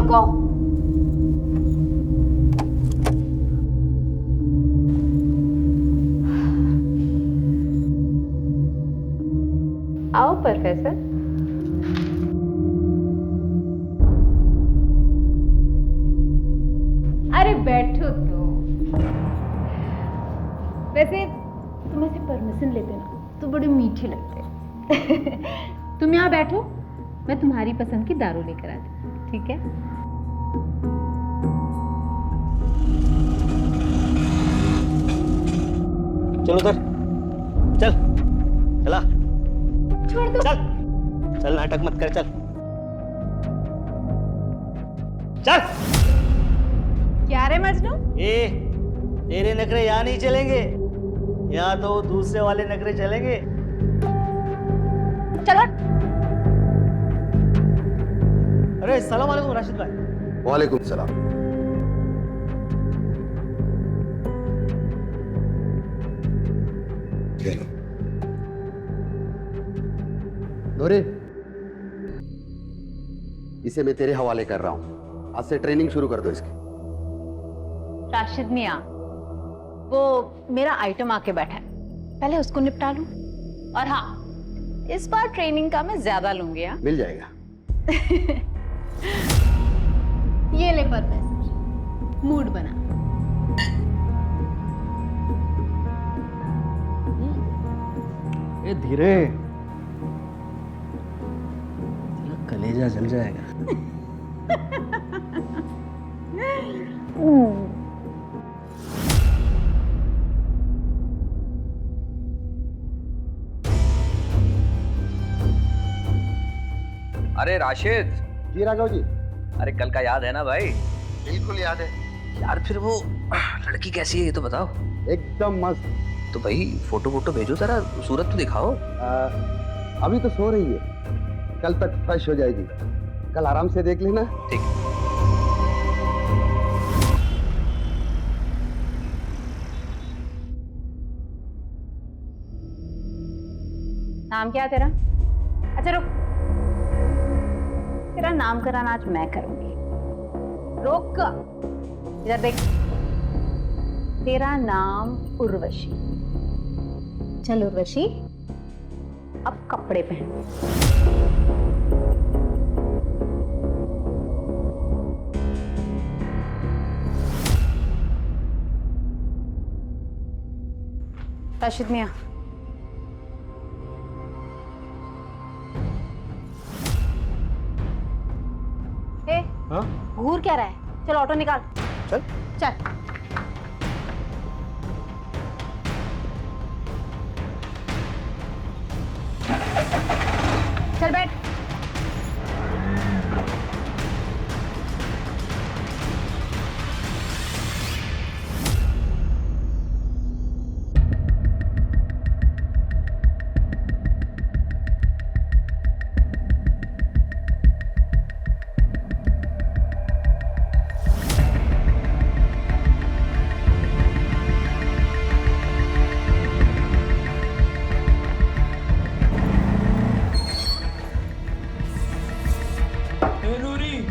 रुको। आओ प्रोफेसर। अरे बैठो तो। वैसे तुम ऐसे परमिशन लेते ना तो बड़े मीठे लगते। तुम यहाँ बैठो, मैं तुम्हारी पसंद की दारू लेकर आती हूँ, ठीक है? चल उधर, चल, चला, छोड़ दो। चल, चल नाटक मत कर, चल, चल। क्या रे मजनू? तेरे नखरे यहाँ नहीं चलेंगे, यहाँ तो दूसरे वाले नखरे चलेंगे। चलो। अरे सलाम वालेकुम राशिद भाई। वालेकुम सलाम। नूरे, इसे मैं तेरे हवाले कर रहा हूं। आज से ट्रेनिंग शुरू कर दो इसकी। राशिद मियाँ, वो मेरा आइटम आके बैठा है, पहले उसको निपटा लूं। और हाँ, इस बार ट्रेनिंग का मैं ज्यादा लूंगी। हाँ, मिल जाएगा। ये ले प्रोफेसर, मूड बना। ए धीरे, कलेजा जल जाएगा। अरे राशिद। जी राघव जी। अरे कल का याद है ना भाई? बिल्कुल याद है यार फिर वो लड़की कैसी है ये तो बताओ। एकदम मस्त। तो भाई फोटो वोटो भेजो जरा, सूरत तो दिखाओ। अभी तो सो रही है, कल तक फ्रेश हो जाएगी। कल आराम से देख लेना। ठीक। नाम क्या है तेरा? अच्छा रुक, तेरा नामकरण आज मैं करूंगी। रुक, इधर देख। तेरा नाम उर्वशी। चल उर्वशी, अब कपड़े पहन। राशिद मियाँ, हाँ? घूर क्या रहा है? चल ऑटो निकाल। चल। चल। चल बैठ।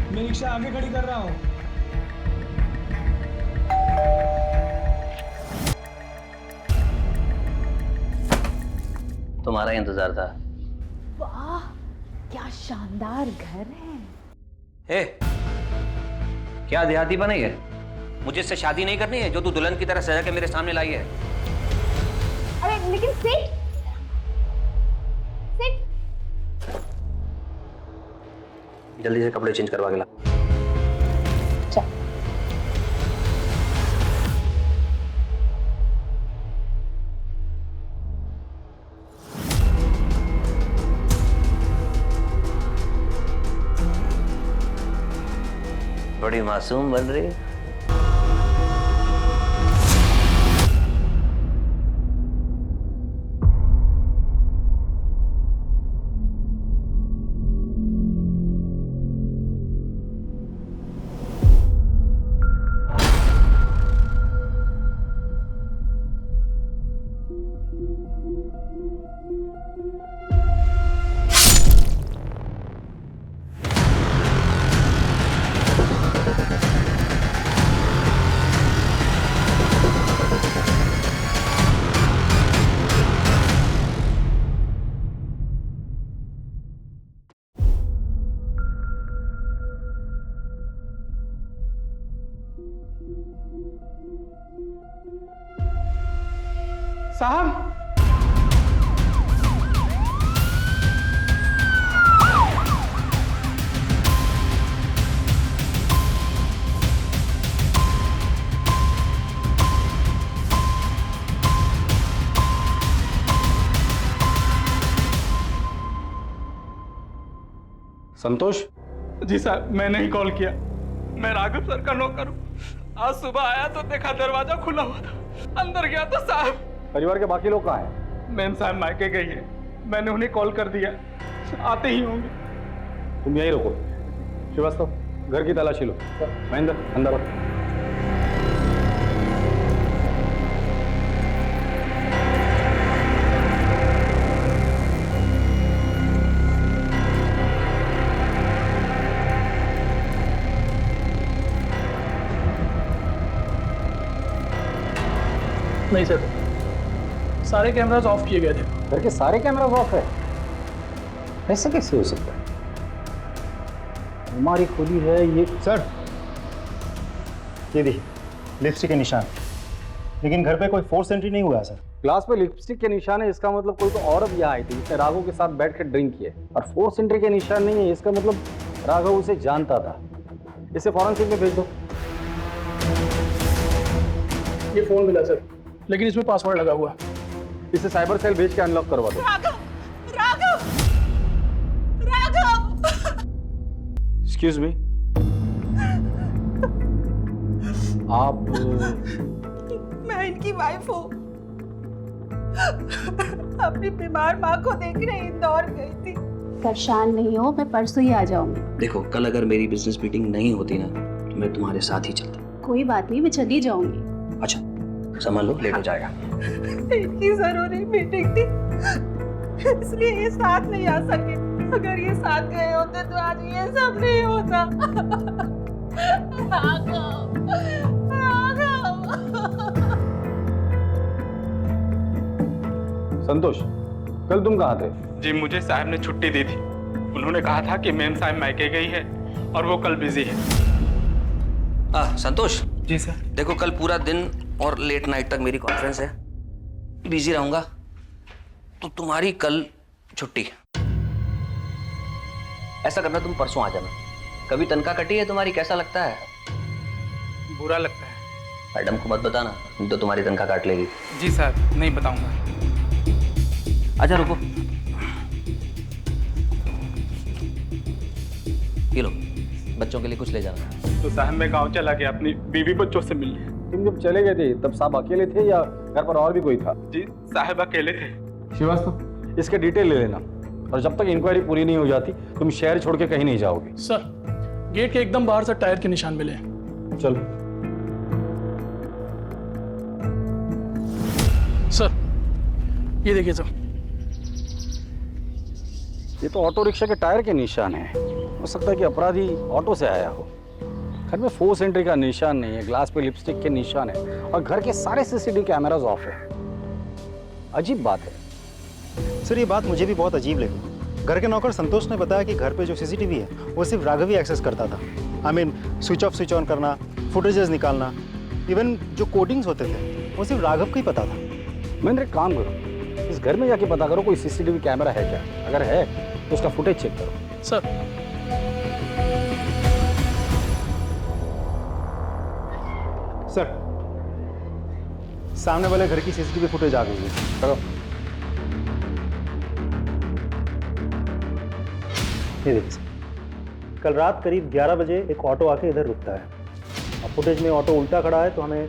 मैं रिक्शा आगे खड़ी कर रहा हूँ। तुम्हारा इंतजार था। वाह, क्या शानदार घर है। हे, क्या देहाती बनी है? मुझे इससे शादी नहीं करनी है जो तू दुल्हन की तरह सजा के मेरे सामने लाई है। अरे लेकिन सिट, सिट। जल्दी से कपड़े चेंज करवा के ला। चल। बड़ी मासूम बन रही। साहब संतोष, जी साहब, मैंने ही कॉल किया। मैं राघव सर का नौकर हूँ। आज सुबह आया तो देखा दरवाजा खुला हुआ था, अंदर गया तो साहब। परिवार के बाकी लोग कहाँ हैं? मैम साहब मायके गई है, मैंने उन्हें कॉल कर दिया, आते ही होंगे। तुम यहीं रुको। श्रीवास्तव, घर की तलाशी लो। महेंद्र, अंदर आओ। नहीं सर, सारे कैमरास ऑफ किए गए थे। घर के सारे कैमरा ऑफ है? ऐसा कैसे हो सकता है? हमारी खुली है ये। सर, ये देखिए लिपस्टिक के निशान, लेकिन घर पे कोई फोर्स एंट्री नहीं हुआ है सर। ग्लास पे लिपस्टिक के निशान है, इसका मतलब कोई तो औरत यहाँ आई थी, इसने राघव के साथ बैठ कर ड्रिंक किया। और फोर्स एंट्री के निशान नहीं है, इसका मतलब राघव उसे जानता था। इसे फॉरेंसिक में भेज दो। ये फोन मिला सर, लेकिन इसमें पासवर्ड लगा हुआ। इसे साइबर सेल भेज के अनलॉक करवा दो। एक्सक्यूज मी, आप? मैं इनकी वाइफ हूँ। अपनी बीमार माँ को देखने इंदौर गई थी। परेशान नहीं हो, मैं परसों ही आ जाऊंगी। देखो, कल अगर मेरी बिजनेस मीटिंग नहीं होती ना तो मैं तुम्हारे साथ ही चलता। कोई बात नहीं, मैं चली जाऊंगी। अच्छा, संभाल लो, लेट हो जाएगा। इनकी जरूरी मीटिंग थी, इसलिए ये साथ नहीं आ सके। अगर ये साथ गए होते तो आज ये सब नहीं होता। राघव, संतोष, कल तुम कहाँ थे? जी, मुझे साहब ने छुट्टी दी थी। उन्होंने कहा था कि मैम साहब मायके गई है और वो कल बिजी है। संतोष जी सर। देखो, कल पूरा दिन और लेट नाइट तक मेरी कॉन्फ्रेंस है, बिजी रहूंगा, तो तुम्हारी कल छुट्टी। ऐसा करना, तुम परसों आ जाना। कभी तनख्वाह कटी है तुम्हारी, कैसा लगता है? बुरा लगता है। मैडम को मत बताना, नहीं तो तुम्हारी तनख्वाह काट लेगी। जी साहब, नहीं बताऊंगा। अच्छा रुको, ये लो, बच्चों के लिए कुछ ले जाना। तो साहब मैं गांव चला गया अपनी बीवी बच्चों से मिलने। तुम जब चले गए थे तब साहब अकेले थे या घर पर और भी कोई था? जी साहब अकेले थे। श्रीवास्तव, इसके डिटेल ले लेना, और जब तक इंक्वायरी पूरी नहीं हो जाती तुम शहर छोड़ के कहीं नहीं जाओगे। सर, गेट के एकदम बाहर से टायर के निशान मिले। चलो। सर, ये देखिए सर। ये तो ऑटो रिक्शा के टायर के निशान है। हो सकता है कि अपराधी ऑटो से आया हो। घर में फोर्स एंट्री का निशान नहीं है, ग्लास पे लिपस्टिक के निशान है, और घर के सारे सीसीटीवी कैमरास ऑफ है। अजीब बात है। सर, ये बात मुझे भी बहुत अजीब लगी। घर के नौकर संतोष ने बताया कि घर पे जो सीसीटीवी है वो सिर्फ राघव ही एक्सेस करता था। I mean switch off switch on करना, फुटेजेस निकालना, इवन जो कोडिंग्स होते थे वो सिर्फ राघव को ही पता था। महेंद्र, एक काम करो, इस घर में जाके पता करो कोई सीसीटीवी कैमरा है क्या। अगर है तो उसका फुटेज चेक करो। सर, सर, सामने वाले घर की सीसीटीवी फुटेज आ गई है। करो। ये देखिए सर, कल रात करीब 11 बजे एक ऑटो आके इधर रुकता है। अब फुटेज में ऑटो उल्टा खड़ा है, तो हमें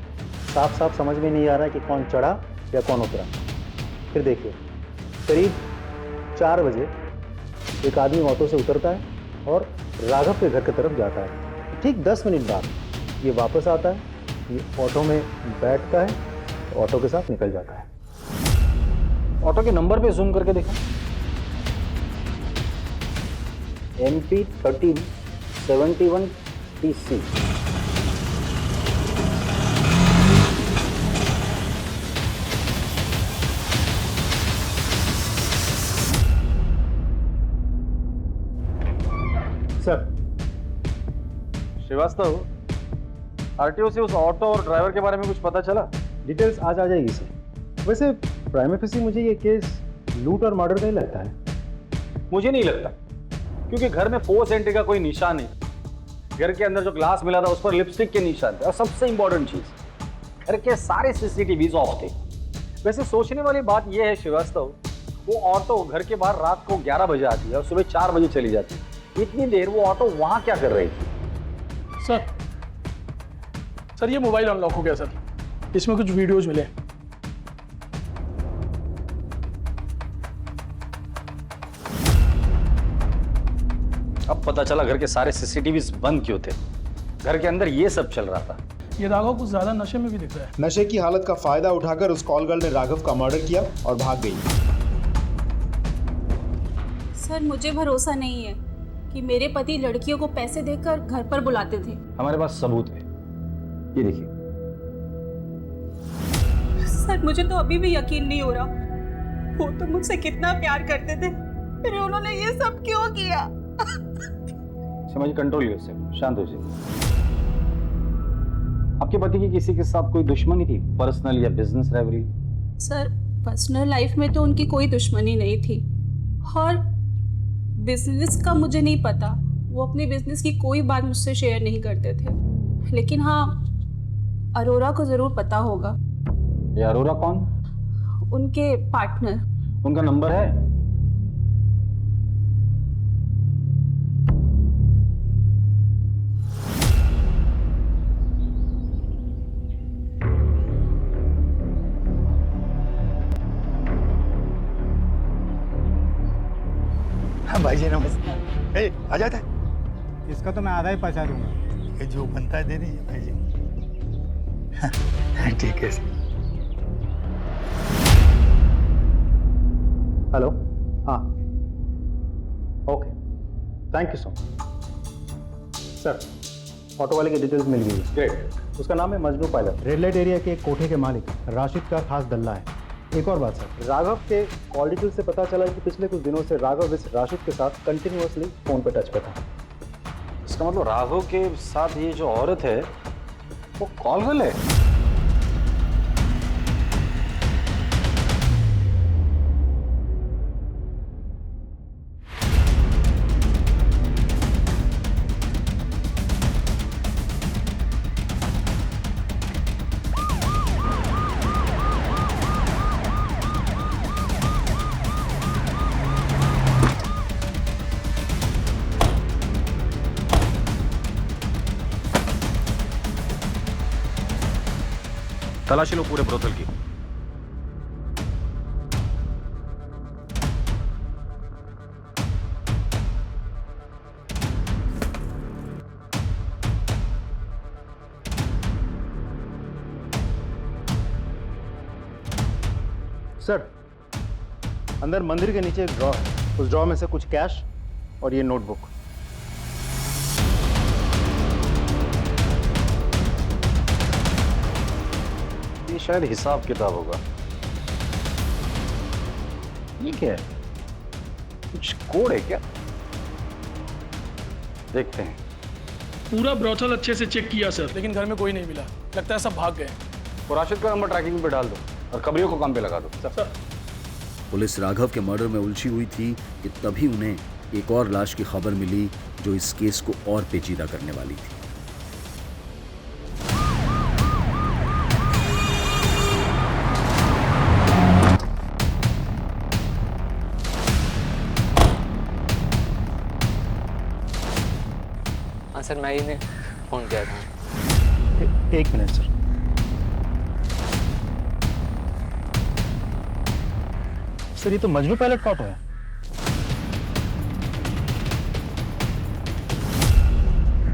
साफ साफ समझ में नहीं आ रहा है कि कौन चढ़ा या कौन उतरा। फिर देखिए, करीब 4 बजे एक आदमी ऑटो से उतरता है और राघव के घर की तरफ जाता है। ठीक 10 मिनट बाद ये वापस आता है, ये ऑटो में बैठता है, ऑटो के साथ निकल जाता है। ऑटो के नंबर पे जूम करके देखो। MP 1371 TC। Sir, Srivastava, RTO से उस ऑटो और ड्राइवर के बारे में कुछ पता चला? डिटेल्स आज आ जाएगी सर। वैसे प्राइम फेसी मुझे ये केस लूट और मर्डर का ही लगता है। मुझे नहीं लगता, क्योंकि घर में फोर्स एंट्री का कोई निशान नहीं। घर के अंदर जो ग्लास मिला था उस पर लिपस्टिक के निशान थे, और सबसे इंपॉर्टेंट चीज, घर के सारे सीसीटीवी ऑफ थे। वैसे सोचने वाली बात यह है श्रीवास्तव, वो ऑटो घर के बाहर रात को 11 बजे आती है और सुबह 4 बजे चली जाती है। इतनी देर वो ऑटो वहां क्या कर रही थी? सर ये मोबाइल अनलॉक हो गया सर, इसमें कुछ वीडियोज मिले। अब पता चला घर के सारे सीसीटीवी बंद क्यों थे। घर के अंदर ये सब चल रहा था। ये राघव कुछ ज्यादा नशे में भी दिख रहा है। नशे की हालत का फायदा उठाकर उस कॉल गर्ल ने राघव का मर्डर किया और भाग गई। सर मुझे भरोसा नहीं है कि मेरे पति लड़कियों को पैसे देकर घर पर बुलाते थे। हमारे पास सबूत है, ये देखिए। सर मुझे तो अभी भी यकीन नहीं हो रहा, वो तो मुझसे कितना प्यार करते थे, फिर उन्होंने ये सब क्यों किया? समझ कंट्रोल लीजिए उससे, शांत हो जाइए। आपके पति की किसी के साथ कोई दुश्मनी थी, पर्सनल या business rivalry? Sir personal life में तो उनकी कोई दुश्मनी नहीं थी, और बिजनेस का मुझे नहीं पता। वो अपने बिजनेस की कोई बात मुझसे शेयर नहीं करते थे, लेकिन हाँ अरोरा को जरूर पता होगा। ये अरोरा कौन? उनके पार्टनर। उनका नंबर है? भाई जी नमस्ते। आ जाता है इसका तो मैं आधा ही पहुंचा दूंगा। ये जो बनता है दे दीजिए भाई जी। ठीक है। हेलो, हाँ okay, thank you so much. Sir auto वाले की डिटेल्स मिल गई है। ग्रेट। उसका नाम है Majnu pilot, red light area के एक कोठे के मालिक राशिद का खास दल्ला है। एक और बात सर, राघव के कॉल डिटेल से पता चला कि पिछले कुछ दिनों से राघव इस राशिद के साथ कंटिन्यूअसली फोन पे टच पे था। इसका मतलब राघव के साथ ये जो औरत है वो कॉल गर्ल है? तलाशी लो पूरे ब्रोथल की। सर अंदर मंदिर के नीचे एक ड्रॉ है, उस ड्रॉ में से कुछ कैश और ये नोटबुक। ये शायद हिसाब किताब होगा। ये क्या है? कुछ कोड है क्या? देखते हैं। पूरा ब्रोथल अच्छे से चेक किया सर, लेकिन घर में कोई नहीं मिला। लगता है सब भाग गए। और राशिद का नंबर ट्रैकिंग पे डाल दो और खबरियों को काम पे लगा दो। सर पुलिस राघव के मर्डर में उलझी हुई थी कि तभी उन्हें एक और लाश की खबर मिली जो इस केस को और पेचीदा करने वाली थी। हाँ सर, मैं ही ने फोन किया था। एक मिनट सर। सर ये तो मजनू पायलट का ऑटो है।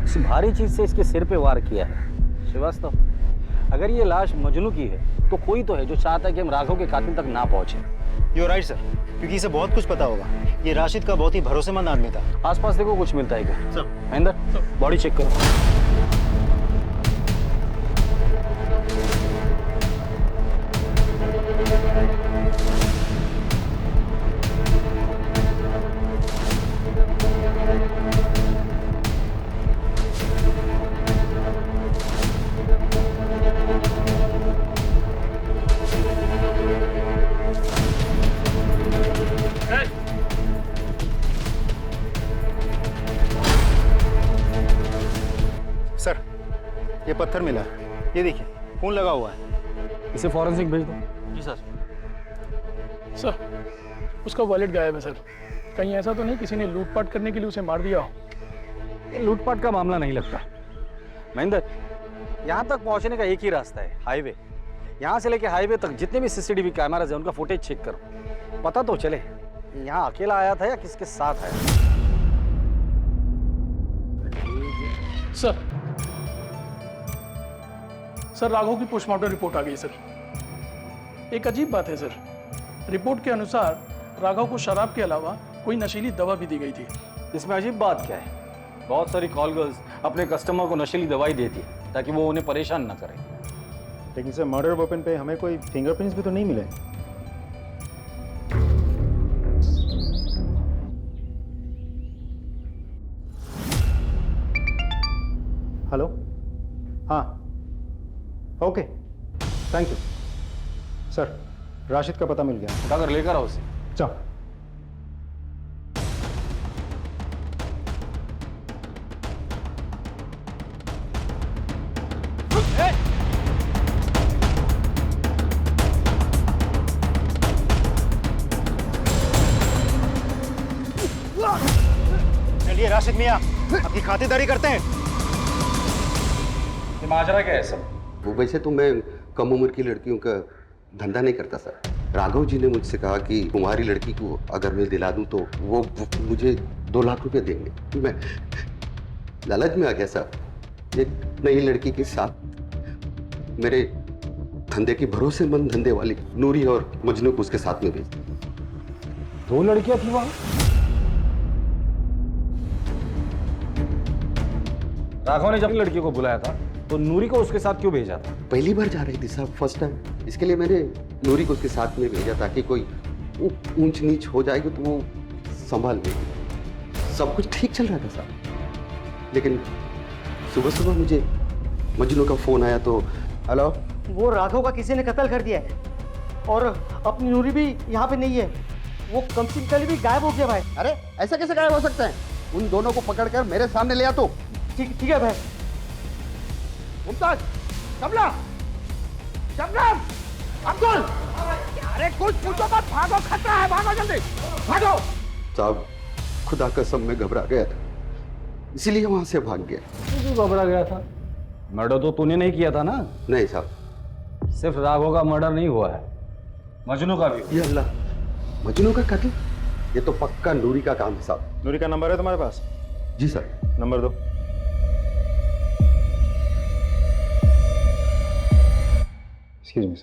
किसी भारी चीज से इसके सिर पे वार किया है। श्रीवास्तव, अगर ये लाश मजनू की है तो कोई तो है जो चाहता है कि हम राघव के कातिल तक ना पहुंचे। यू राइट सर, क्योंकि इसे बहुत कुछ पता होगा। ये राशिद का बहुत ही भरोसेमंद आदमी था। आसपास देखो कुछ मिलता है क्या? सर महेंद्र, बॉडी चेक करो। पत्थर मिला है। ये देखिए खून लगा हुआ है। इसे फॉरेंसिक भेज दो। जी सर। सर उसका वॉलेट गायब है सर। कहीं ऐसा तो नहीं किसी ने लूटपाट करने के लिए उसे मार दिया हो? ये लूटपाट का मामला नहीं लगता। महेंद्र, यहाँ तक पहुँचने का एक ही रास्ता है, हाईवे। यहाँ से लेके हाईवे तक जितने भी सीसीटीवी कैमराज हैं उनका फुटेज चेक करो, पता तो चले यहाँ अकेला आया था या किसके साथ आया। सर राघव की पोस्टमार्टम रिपोर्ट आ गई सर। एक अजीब बात है सर, रिपोर्ट के अनुसार राघव को शराब के अलावा कोई नशीली दवा भी दी गई थी। इसमें अजीब बात क्या है? बहुत सारी कॉल गर्ल्स अपने कस्टमर को नशीली दवाई देती है ताकि वो उन्हें परेशान ना करे। लेकिन सर मर्डर वेपन पे हमें कोई फिंगरप्रिंट्स भी तो नहीं मिले। हेलो, हाँ okay thank you sir. Rashid का पता मिल गया। उठाकर लेकर आओ उसे। चलो। चलिए राशिद मियाँ, आपकी खातिरदारी करते हैं। ये माजरा क्या है सब? वो वैसे तो मैं कम उम्र की लड़कियों का धंधा नहीं करता सर। राघव जी ने मुझसे कहा कि तुम्हारी लड़की को अगर मैं दिला दूं तो वो मुझे 2 लाख रुपए देंगे। मैं लालच में आ गया सर। एक नई लड़की के साथ मेरे धंधे की भरोसेमंद धंधे वाली नूरी और मजनू को उसके साथ में भेज दी। 2 लड़कियां थी वहां? राघव ने जब लड़की को बुलाया था तो नूरी को उसके साथ क्यों भेजा था? पहली बार जा रही थी साहब, फर्स्ट टाइम। इसके लिए मैंने नूरी को उसके साथ में भेजा ताकि कोई ऊंच नीच हो जाएगी तो वो संभाल लेगी। सब कुछ ठीक चल रहा था साहब, लेकिन सुबह सुबह मुझे मजनू का फोन आया तो हेलो, वो राघव का किसी ने कत्ल कर दिया है और अपनी नूरी भी यहाँ पे नहीं है। वो कम से कम भी गायब हो गया भाई। अरे ऐसा कैसे गायब हो सकता है? उन दोनों को पकड़कर मेरे सामने ले आ। तो ठीक है भाई। मुमताज, शबनम, शबनम, अब्दुल, अरे कुछ पूछो मत, भागो, खतरा है, भागो जल्दी, भागो। साहब खुदा कसम में घबरा गया था, इसीलिए वहां से भाग गया। तू घबरा गया था? मर्डर तो तूने नहीं किया था ना? नहीं साहब। सिर्फ राघव का मर्डर नहीं हुआ है, मजनू का भी। ये अल्लाह, मजनू का कत्ल? ये तो पक्का नूरी का काम है साहब। नूरी का नंबर है तुम्हारे पास? जी सर। नंबर दो। एक्सक्यूज मी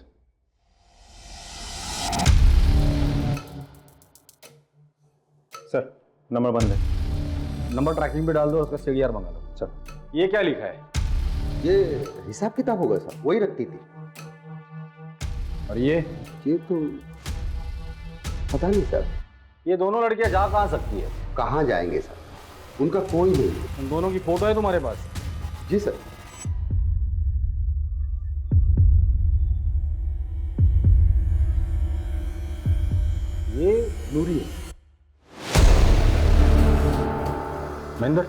सर, नंबर बंद है। नंबर ट्रैकिंग पे डाल दो, उसका सीडीआर मंगा लो। चल। ये क्या लिखा है? ये हिसाब किताब होगा सर, वही रखती थी। और ये तो पता नहीं सर। ये दोनों लड़कियां जा कहाँ सकती है? कहाँ जाएंगे सर, उनका कोई नहीं है। उन दोनों की फोटो है तुम्हारे पास? जी सर। ये नूरी है। महेंद्र,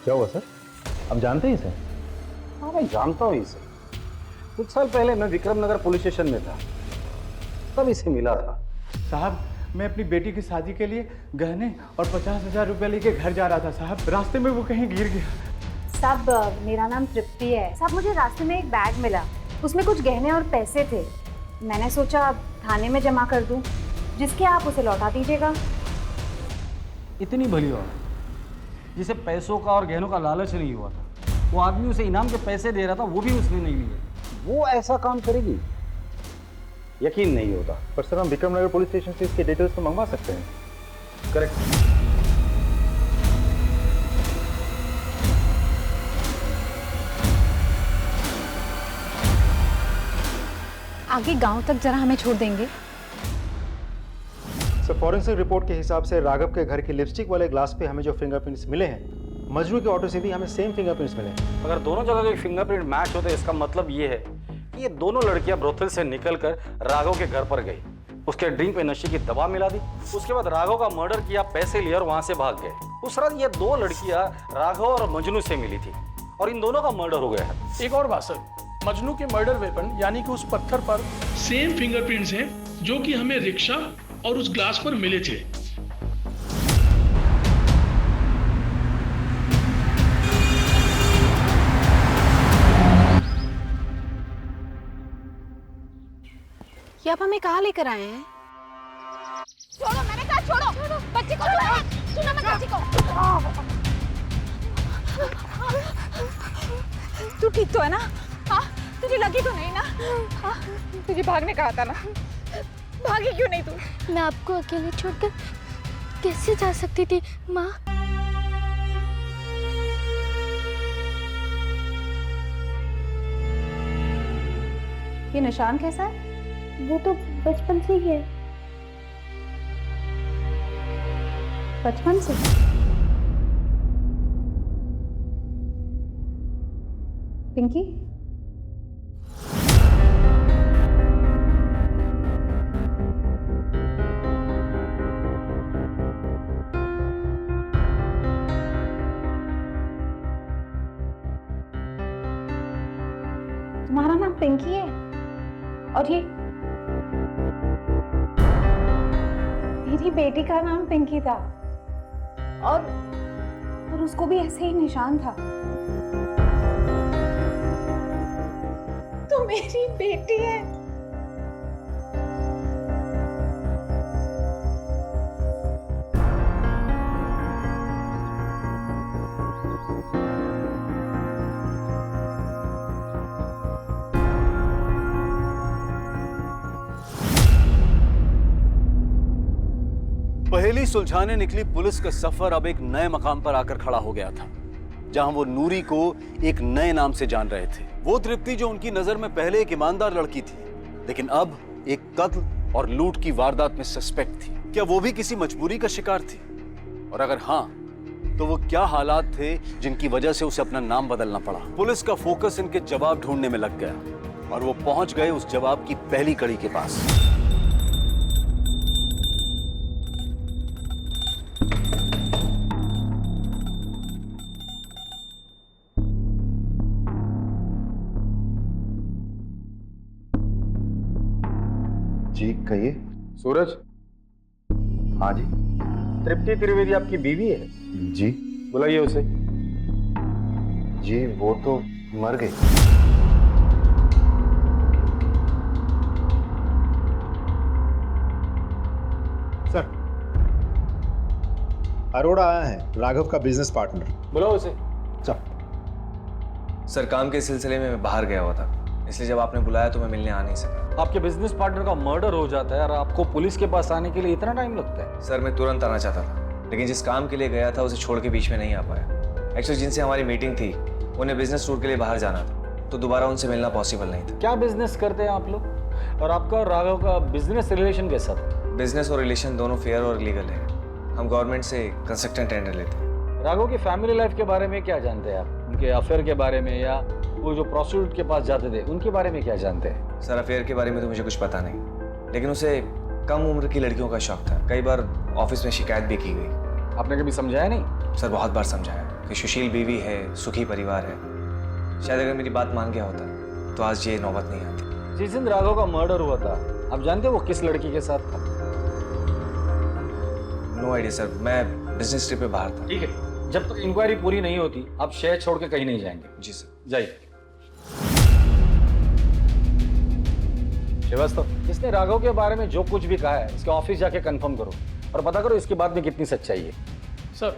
क्या हुआ सर? आप जानते हैं इसे? हाँ मैं जानता हूँ इसे। कुछ साल पहले मैं विक्रमनगर पुलिस स्टेशन में था, तब इसे मिला था। साहब मैं अपनी बेटी की शादी के लिए गहने और 50,000 रुपए लेके घर जा रहा था साहब। रास्ते में वो कहीं गिर गया। साहब मेरा नाम तृप्ति है। साहब मुझे रास्ते में एक बैग मिला, उसमें कुछ गहने और पैसे थे। मैंने सोचा थाने में जमा कर दूं, जिसके आप उसे लौटा दीजिएगा। इतनी भली औरत जिसे पैसों का और गहनों का लालच नहीं हुआ था, वो आदमी उसे इनाम के पैसे दे रहा था, वो भी उसने नहीं लिए। वो ऐसा काम करेगी? यकीन नहीं होता। पर सर हम विक्रमनगर पुलिस स्टेशन से इसके डिटेल्स तो मंगवा सकते हैं। करेक्ट। आगे गांव तक जरा हमें छोड़ देंगे? सर फॉरेंसिक रिपोर्ट के हिसाब से राघव के घर के लिपस्टिक वाले ग्लास पे हमें जो फिंगरप्रिंट्स मिले हैं, मजनू के ऑटो से भी हमें सेम फिंगरप्रिंट्स मिले हैं। अगर दोनों जगह के फिंगरप्रिंट मैच होते, इसका मतलब ये है कि ये दोनों लड़कियां ब्रोथल से निकलकर राघव के घर पर गई, उसके ड्रिंक पे नशे की दवा मिला दी, उसके बाद राघव का मर्डर किया, पैसे लिए और वहां से भाग गए। उस रात ये दो लड़कियां राघव और मजनू से मिली थी और इन दोनों का मर्डर हो गया है। एक और बात सर, मजनू के मर्डर वेपन यानी कि उस पत्थर पर सेम फिंगरप्रिंट्स हैं जो कि हमें रिक्शा और उस ग्लास पर मिले थे। ये आप हमें कहाँ लेकर आए हैं? छोड़ो, मैंने कहा छोड़ो, बच्ची को छोड़ो, सुनो मत बच्ची को। तू ठीक तो है ना? हाँ, तुझे लगी तो नहीं ना? हाँ, तुझे भागने कहा था ना? भागी क्यों नहीं तू? मैं आपको अकेले छोड़कर कैसे जा सकती थी माँ? ये निशान कैसा है? वो तो बचपन से ही है। बचपन से? पिंकी? तुम्हारा नाम पिंकी है और ये मेरी बेटी का नाम पिंकी था और उसको भी ऐसे ही निशान था। तो मेरी बेटी है। पहेली सुलझाने निकली पुलिस का सफर अब एक नए मकाम पर आकर खड़ा हो गया था, जहां वो नूरी को एक नए नाम से जान रहे थे। वो तृप्ति जो उनकी नजर में पहले एक ईमानदार लड़की थी, लेकिन अब एक कत्ल और लूट की वारदात में सस्पेक्ट थी। क्या वो भी किसी मजबूरी का शिकार थी? और अगर हाँ, तो वो क्या हालात थे जिनकी वजह से उसे अपना नाम बदलना पड़ा? पुलिस का फोकस इनके जवाब ढूंढने में लग गया और वो पहुंच गए उस जवाब की पहली कड़ी के पास। जी कहिए। सूरज? हाँ जी। तृप्ति त्रिवेदी आपकी बीवी है? जी। बुलाइए उसे। जी वो तो मर गई। सर, अरोड़ा आया है, राघव का बिजनेस पार्टनर। बुलाओ उसे। सर काम के सिलसिले में मैं बाहर गया हुआ था, इसलिए जब आपने बुलाया तो मैं मिलने आ नहीं सका। आपके बिजनेस पार्टनर का मर्डर हो जाता है और आपको पुलिस के पास आने के लिए इतना टाइम लगता है? सर मैं तुरंत आना चाहता था, लेकिन जिस काम के लिए गया था उसे छोड़ के बीच में नहीं आ पाया। एक्चुअली जिनसे हमारी मीटिंग थी उन्हें बिजनेस टूर के लिए बाहर जाना था, तो दोबारा उनसे मिलना पॉसिबल नहीं था। क्या बिजनेस करते हैं आप लोग? और आपका और राघव का बिजनेस रिलेशन कैसा था? बिजनेस और रिलेशन दोनों फेयर और लीगल है। हम गवर्नमेंट से कंस्ट्रक्शन टेंडर लेते हैं। राघव की फैमिली लाइफ के बारे में क्या जानते हैं आप? उनके अफेयर के बारे में या वो जो प्रोस्टिट्यूट के पास जाते थे उनके बारे में क्या जानते हैं? सर अफेयर के बारे में तो मुझे कुछ पता नहीं, लेकिन उसे कम उम्र की लड़कियों का शौक था। कई बार ऑफिस में शिकायत भी की गई। आपने कभी समझाया नहीं? सर बहुत बार समझाया कि सुशील बीवी है, सुखी परिवार है। शायद अगर मेरी बात मान गया होता तो आज ये नौबत नहीं आती। जिस दिन राघव का मर्डर हुआ था, आप जानते वो किस लड़की के साथ था? नो आइडिया सर, मैं बिजनेस ट्रिप पे बाहर था। ठीक है, जब तक इंक्वायरी पूरी नहीं होती आप शहर छोड़ के कहीं नहीं जाएंगे। जी सर। जाइए। श्रीवास्तव, इसने राघव के बारे में जो कुछ भी कहा है इसके ऑफिस जाके कंफर्म करो और पता करो इसकी बात में कितनी सच्चाई है। सर,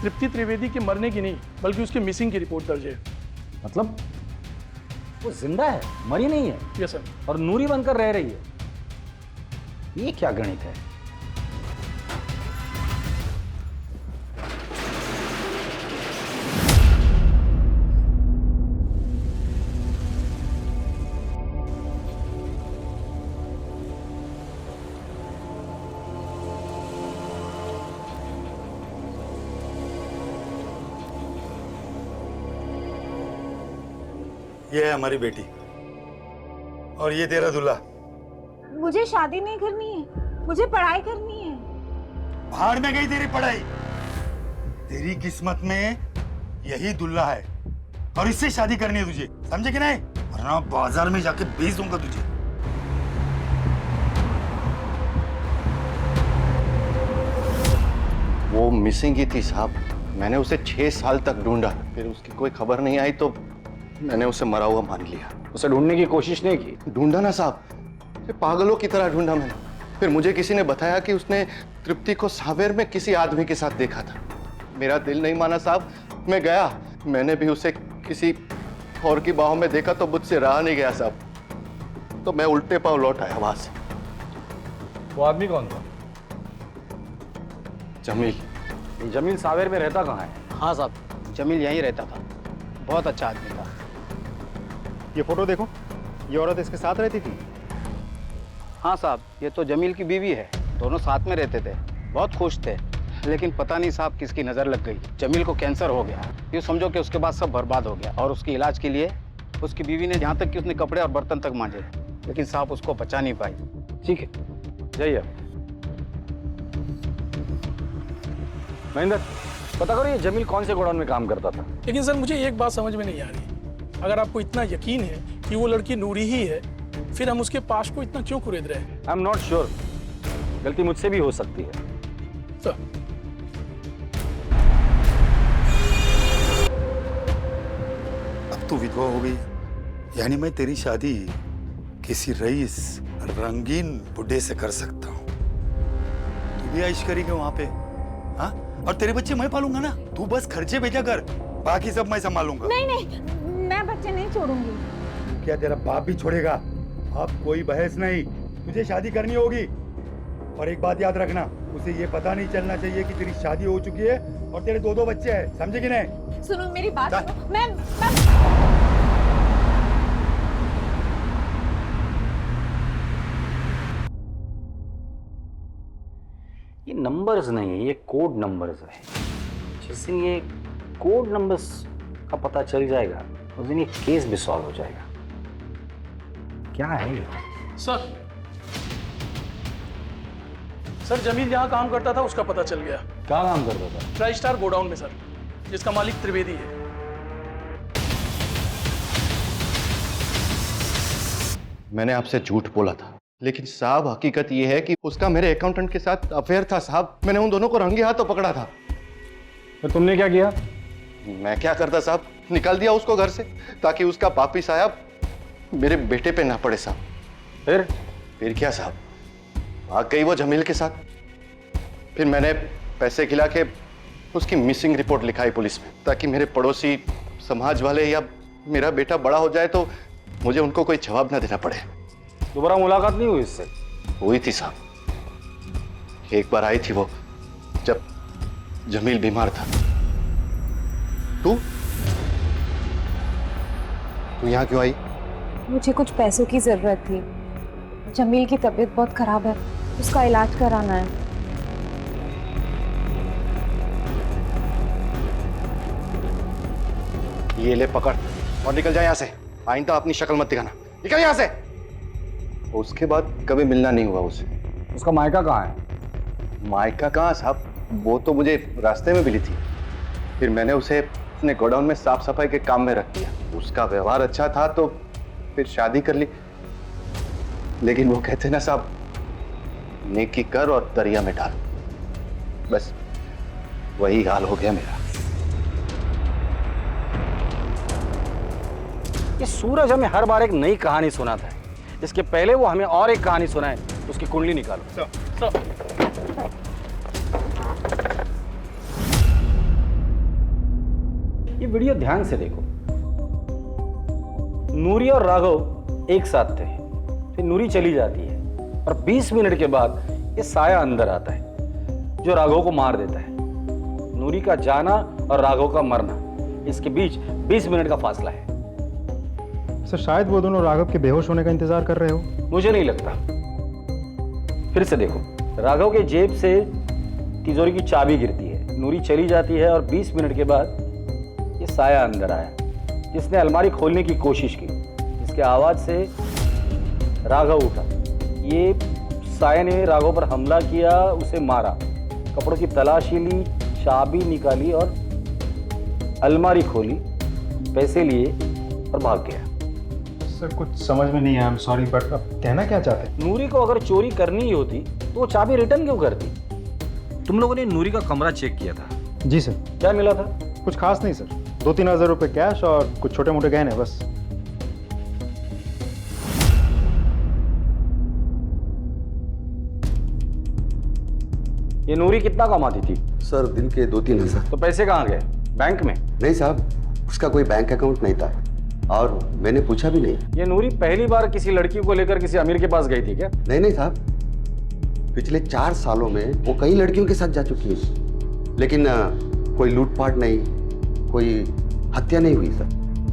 तृप्ति त्रिवेदी के मरने की नहीं बल्कि उसके मिसिंग की रिपोर्ट दर्ज है। मतलब वो जिंदा है, मरी नहीं है? Yes sir. और नूरी बनकर रह रही है? ये क्या गणित है? ये है हमारी बेटी और ये तेरा दूल्हा। मुझे शादी नहीं करनी है, मुझे पढ़ाई करनी है। भाड़ में गई तेरी पढ़ाई। तेरी किस्मत में यही दुल्ला है और इससे शादी करनी है तुझे, समझे कि नहीं? वरना बाजार में जाके बेच दूंगा तुझे। वो मिसिंग ही थी साहब। मैंने उसे 6 साल तक ढूंढा, फिर उसकी कोई खबर नहीं आई तो मैंने उसे मरा हुआ मान लिया। उसे ढूंढने की कोशिश नहीं की? ढूंढा ना साहब, पागलों की तरह ढूंढा मैंने। फिर मुझे किसी ने बताया कि उसने तृप्ति को सावेर में किसी आदमी के साथ देखा था। मेरा दिल नहीं माना साहब, मैं गया, मैंने भी उसे किसी और की बाहों में देखा तो मुझसे रहा नहीं गया साहब, तो मैं उल्टे पांव लौट आया वहां से। वो आदमी कौन था? जमील। जमील सावेर में रहता कहाँ है? हाँ साहब, जमील यहीं रहता था, बहुत अच्छा आदमी था। ये फोटो देखो, ये औरत इसके साथ रहती थी। हाँ साहब, ये तो जमील की बीवी है, दोनों साथ में रहते थे, बहुत खुश थे। लेकिन पता नहीं साहब किसकी नज़र लग गई, जमील को कैंसर हो गया। ये समझो कि उसके बाद सब बर्बाद हो गया, और उसके इलाज के लिए उसकी बीवी ने, यहाँ तक कि उसने कपड़े और बर्तन तक मांजे, लेकिन साहब उसको बचा नहीं पाई। ठीक है, जाइए। महेंद्र, पता करो ये जमील कौन से गोडाउन में काम करता था? लेकिन सर मुझे एक बात समझ में नहीं आ रही, अगर आपको इतना यकीन है कि वो लड़की नूरी ही है, फिर हम उसके पास को इतना क्यों कुरेद रहे हैं? आई एम नॉट श्योर, गलती मुझसे भी हो सकती है। सर अब तू विधवा हो गई, यानी मैं तेरी शादी किसी रईस रंगीन बुढ़े से कर सकता हूँ। तू भी ऐश करेगी वहां पे, हाँ? और तेरे बच्चे मैं पालूंगा ना, तू बस खर्चे भेजा कर, बाकी सब मैं संभालूंगा। नहीं नहीं, मैं बच्चे नहीं छोड़ूंगी। क्या तेरा बाप भी छोड़ेगा? अब कोई बहस नहीं, तुझे शादी करनी होगी। और एक बात याद रखना, उसे ये पता नहीं चलना चाहिए कि तेरी शादी हो चुकी है और तेरे 2 बच्चे हैं, समझे कि नहीं? सुनो मेरी बात सुनो, मैं ये नंबर्स नहीं है, ये कोड नंबर्स है। जिस दिन ये कोड नंबर्स का पता चल जाएगा उस दिन ये केस भी सॉल्व हो जाएगा। क्या है ये? सर जमील जहाँ काम करता था उसका पता चल गया। क्या काम करता था? ट्राई स्टार गोडाउन में सर, जिसका मालिक त्रिवेदी है। मैंने आपसे झूठ बोला था, लेकिन साहब हकीकत यह है कि उसका मेरे अकाउंटेंट के साथ अफेयर था साहब। मैंने उन दोनों को रंगे हाथों पकड़ा था। तो तुमने क्या किया? मैं क्या करता साहब, निकाल दिया उसको घर से ताकि उसका पापी साहब मेरे बेटे पे ना पड़े साहब। फिर क्या साहब, भाग गई वो जमील के साथ। फिर मैंने पैसे खिला के उसकी मिसिंग रिपोर्ट लिखाई पुलिस में, ताकि मेरे पड़ोसी, समाज वाले या मेरा बेटा बड़ा हो जाए तो मुझे उनको कोई जवाब ना देना पड़े। दोबारा मुलाकात नहीं हुई इससे? हुई थी साहब, एक बार आई थी वो, जब जमील बीमार था। तू यहाँ क्यों आई? मुझे कुछ पैसों की जरूरत थी। जमील की तबीयत बहुत खराब है, उसका इलाज कराना है। ये ले पकड़ और निकल जा यहाँ से। आइंदा अपनी शक्ल मत दिखाना, निकल यहाँ से। उसके बाद कभी मिलना नहीं हुआ उससे। उसका मायका कहाँ है? मायका कहाँ साहब, वो तो मुझे रास्ते में मिली थी। फिर मैंने उसे अपने गोडाउन में साफ सफाई के काम में रख दिया। उसका व्यवहार अच्छा था तो फिर शादी कर ली। लेकिन वो कहते ना साहब, नेकी कर और दरिया में डाल, बस वही हाल हो गया मेरा। ये सूरज हमें हर बार एक नई कहानी सुनाता है। इसके पहले वो हमें और एक कहानी सुनाए। उसकी कुंडली निकालो। ये वीडियो ध्यान से देखो। नूरी और राघव एक साथ थे, फिर नूरी चली जाती है और 20 मिनट के बाद ये साया अंदर आता है जो राघव को मार देता है। नूरी का जाना और राघव का मरना, इसके बीच 20 मिनट का फासला है। सर शायद वो दोनों राघव के बेहोश होने का इंतजार कर रहे हो। मुझे नहीं लगता। फिर से देखो, राघव के जेब से तिजोरी की चाबी गिरती है, नूरी चली जाती है और 20 मिनट के बाद ये साया अंदर आया जिसने अलमारी खोलने की कोशिश की, जिसके आवाज से राघव उठा। ये साया ने राघव पर हमला किया, उसे मारा, कपड़ों की तलाशी ली, चाबी निकाली और अलमारी खोली, पैसे लिए और भाग गया। सर कुछ समझ में नहीं आया, आई एम सॉरी, बट अब कहना क्या चाहते हैं? नूरी को अगर चोरी करनी ही होती तो वो चाबी रिटर्न क्यों करती? तुम लोगों ने नूरी का कमरा चेक किया था? जी सर। क्या मिला था? कुछ खास नहीं सर, 2-3 हज़ार रुपये कैश और कुछ छोटे मोटे गहने बस। ये नूरी कितना कमाती थी? सर दिन के 2-3 हज़ार। तो पैसे कहाँ गए? बैंक में? नहीं साहब, उसका कोई बैंक अकाउंट नहीं था और मैंने पूछा भी नहीं। ये नूरी पहली बार किसी लड़की को लेकर किसी अमीर के पास गई थी क्या? नहीं साहब, पिछले 4 सालों में वो कई लड़कियों के साथ जा चुकी है, लेकिन कोई लूटपाट नहीं, कोई हत्या नहीं हुई सर।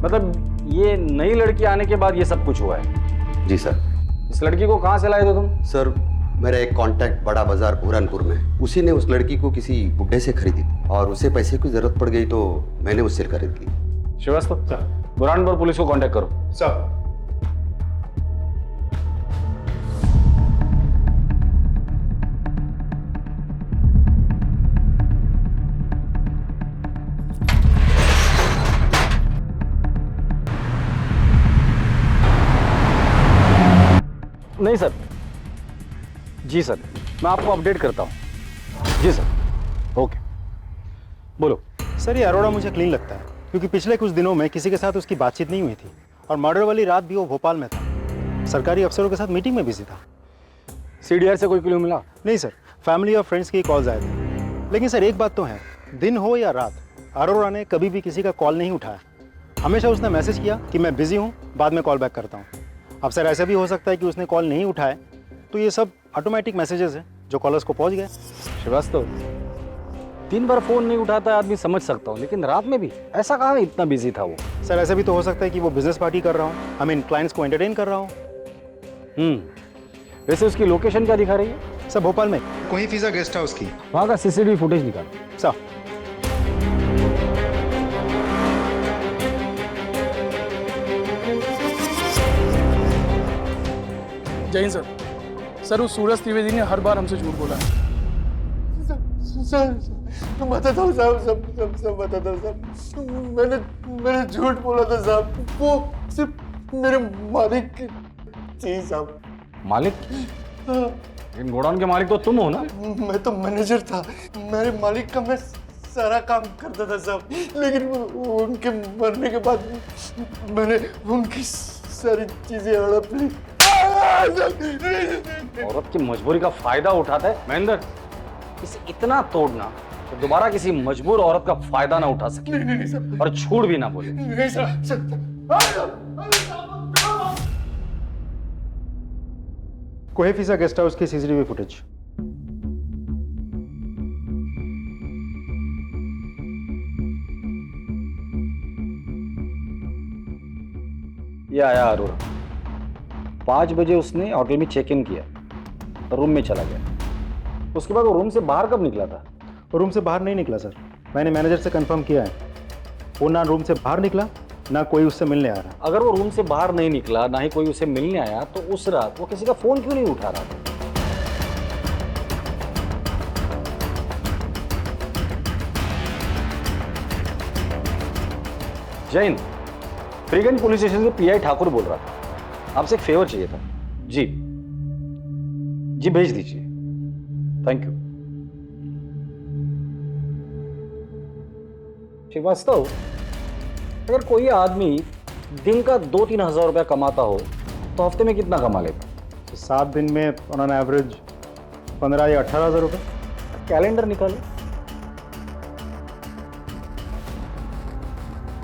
मतलब ये नई लड़की आने के बाद ये सब कुछ हुआ है? जी सर। इस लड़की को कहाँ से लाए थे तुम? सर मेरा एक कांटेक्ट बड़ा बाजार बुरहानपुर में, उसी ने उस लड़की को किसी बुड्ढे से खरीदी थी और उसे पैसे की जरूरत पड़ गई तो मैंने उससे खरीद ली। श्रीवास्तव सर, बुरहानपुर पुलिस को कांटेक्ट करो। सर। नहीं सर। जी सर, मैं आपको अपडेट करता हूँ। जी सर, ओके। बोलो। सर ये अरोड़ा मुझे क्लीन लगता है क्योंकि पिछले कुछ दिनों में किसी के साथ उसकी बातचीत नहीं हुई थी और मर्डर वाली रात भी वो भोपाल में था, सरकारी अफसरों के साथ मीटिंग में बिजी था। सीडीआर से कोई क्लू मिला? नहीं सर, फैमिली और फ्रेंड्स की कॉल्स आए थे, लेकिन सर एक बात तो है, दिन हो या रात अरोड़ा ने कभी भी किसी का कॉल नहीं उठाया। हमेशा उसने मैसेज किया कि मैं बिजी हूँ, बाद में कॉल बैक करता हूँ। अब सर ऐसा भी हो सकता है कि उसने कॉल नहीं उठाए तो ये सब ऑटोमेटिक मैसेजेस हैं जो कॉलर्स को पहुंच गए। श्रीवास्तव, दिन भर फोन नहीं उठाता है आदमी समझ सकता हूँ, लेकिन रात में भी ऐसा कहाँ इतना बिजी था वो? सर ऐसा भी तो हो सकता है कि वो बिजनेस पार्टी कर रहा हूँ, आई मीन क्लाइंट्स को एंटरटेन कर रहा हूँ। वैसे उसकी लोकेशन क्या दिखा रही है? सर भोपाल में कोई फिजा गेस्ट हाउस की। वहाँ का सीसीटीवी फुटेज निकालो। सर। जय हिंद सर। सर उस सूरज त्रिवेदी ने हर बार हमसे झूठ बोला है। सर बताता हूँ साहब, सब बताता हूँ साहब। मैंने झूठ बोला था साहब, वो सिर्फ मेरे मालिक की थी साहब। मालिक? इन गोडाउन के मालिक तो तुम हो ना? मैं तो मैनेजर था, मेरे मालिक का मैं सारा काम करता था साहब, लेकिन उनके मरने के बाद मैंने उनकी सारी चीजें हड़प ली। औरत की मजबूरी का फायदा उठाता है महेंद्र। इसे इतना तोड़ना तो दोबारा किसी मजबूर औरत का फायदा ना उठा सके। नहीं, और झूठ भी ना बोले। नहीं सर। कोई फिजा गेस्ट हाउस की सीसीटीवी फुटेज। ये आया अरोड़ा। 5 बजे उसने होटल में चेक इन किया और रूम में चला गया। उसके बाद वो रूम से बाहर कब निकला था? वो रूम से बाहर नहीं निकला सर, मैंने मैनेजर से कंफर्म किया है। वो ना रूम से बाहर निकला, ना कोई उससे मिलने आ रहा। अगर वो रूम से बाहर नहीं निकला, ना ही कोई उसे मिलने आया, तो उस रात वो किसी का फोन क्यों नहीं उठा रहा था? जैन, फ्रीगंज पुलिस स्टेशन से पीआई ठाकुर बोल रहा था, आपसे एक फेवर चाहिए था। जी जी, भेज दीजिए। Thank you. श्रीवास्तव, अगर कोई आदमी दिन का 2-3 हज़ार रुपया कमाता हो तो हफ्ते में कितना कमा लेता? तो 7 दिन में ऑन एवरेज 15 या 18 हज़ार रुपये। कैलेंडर निकालो,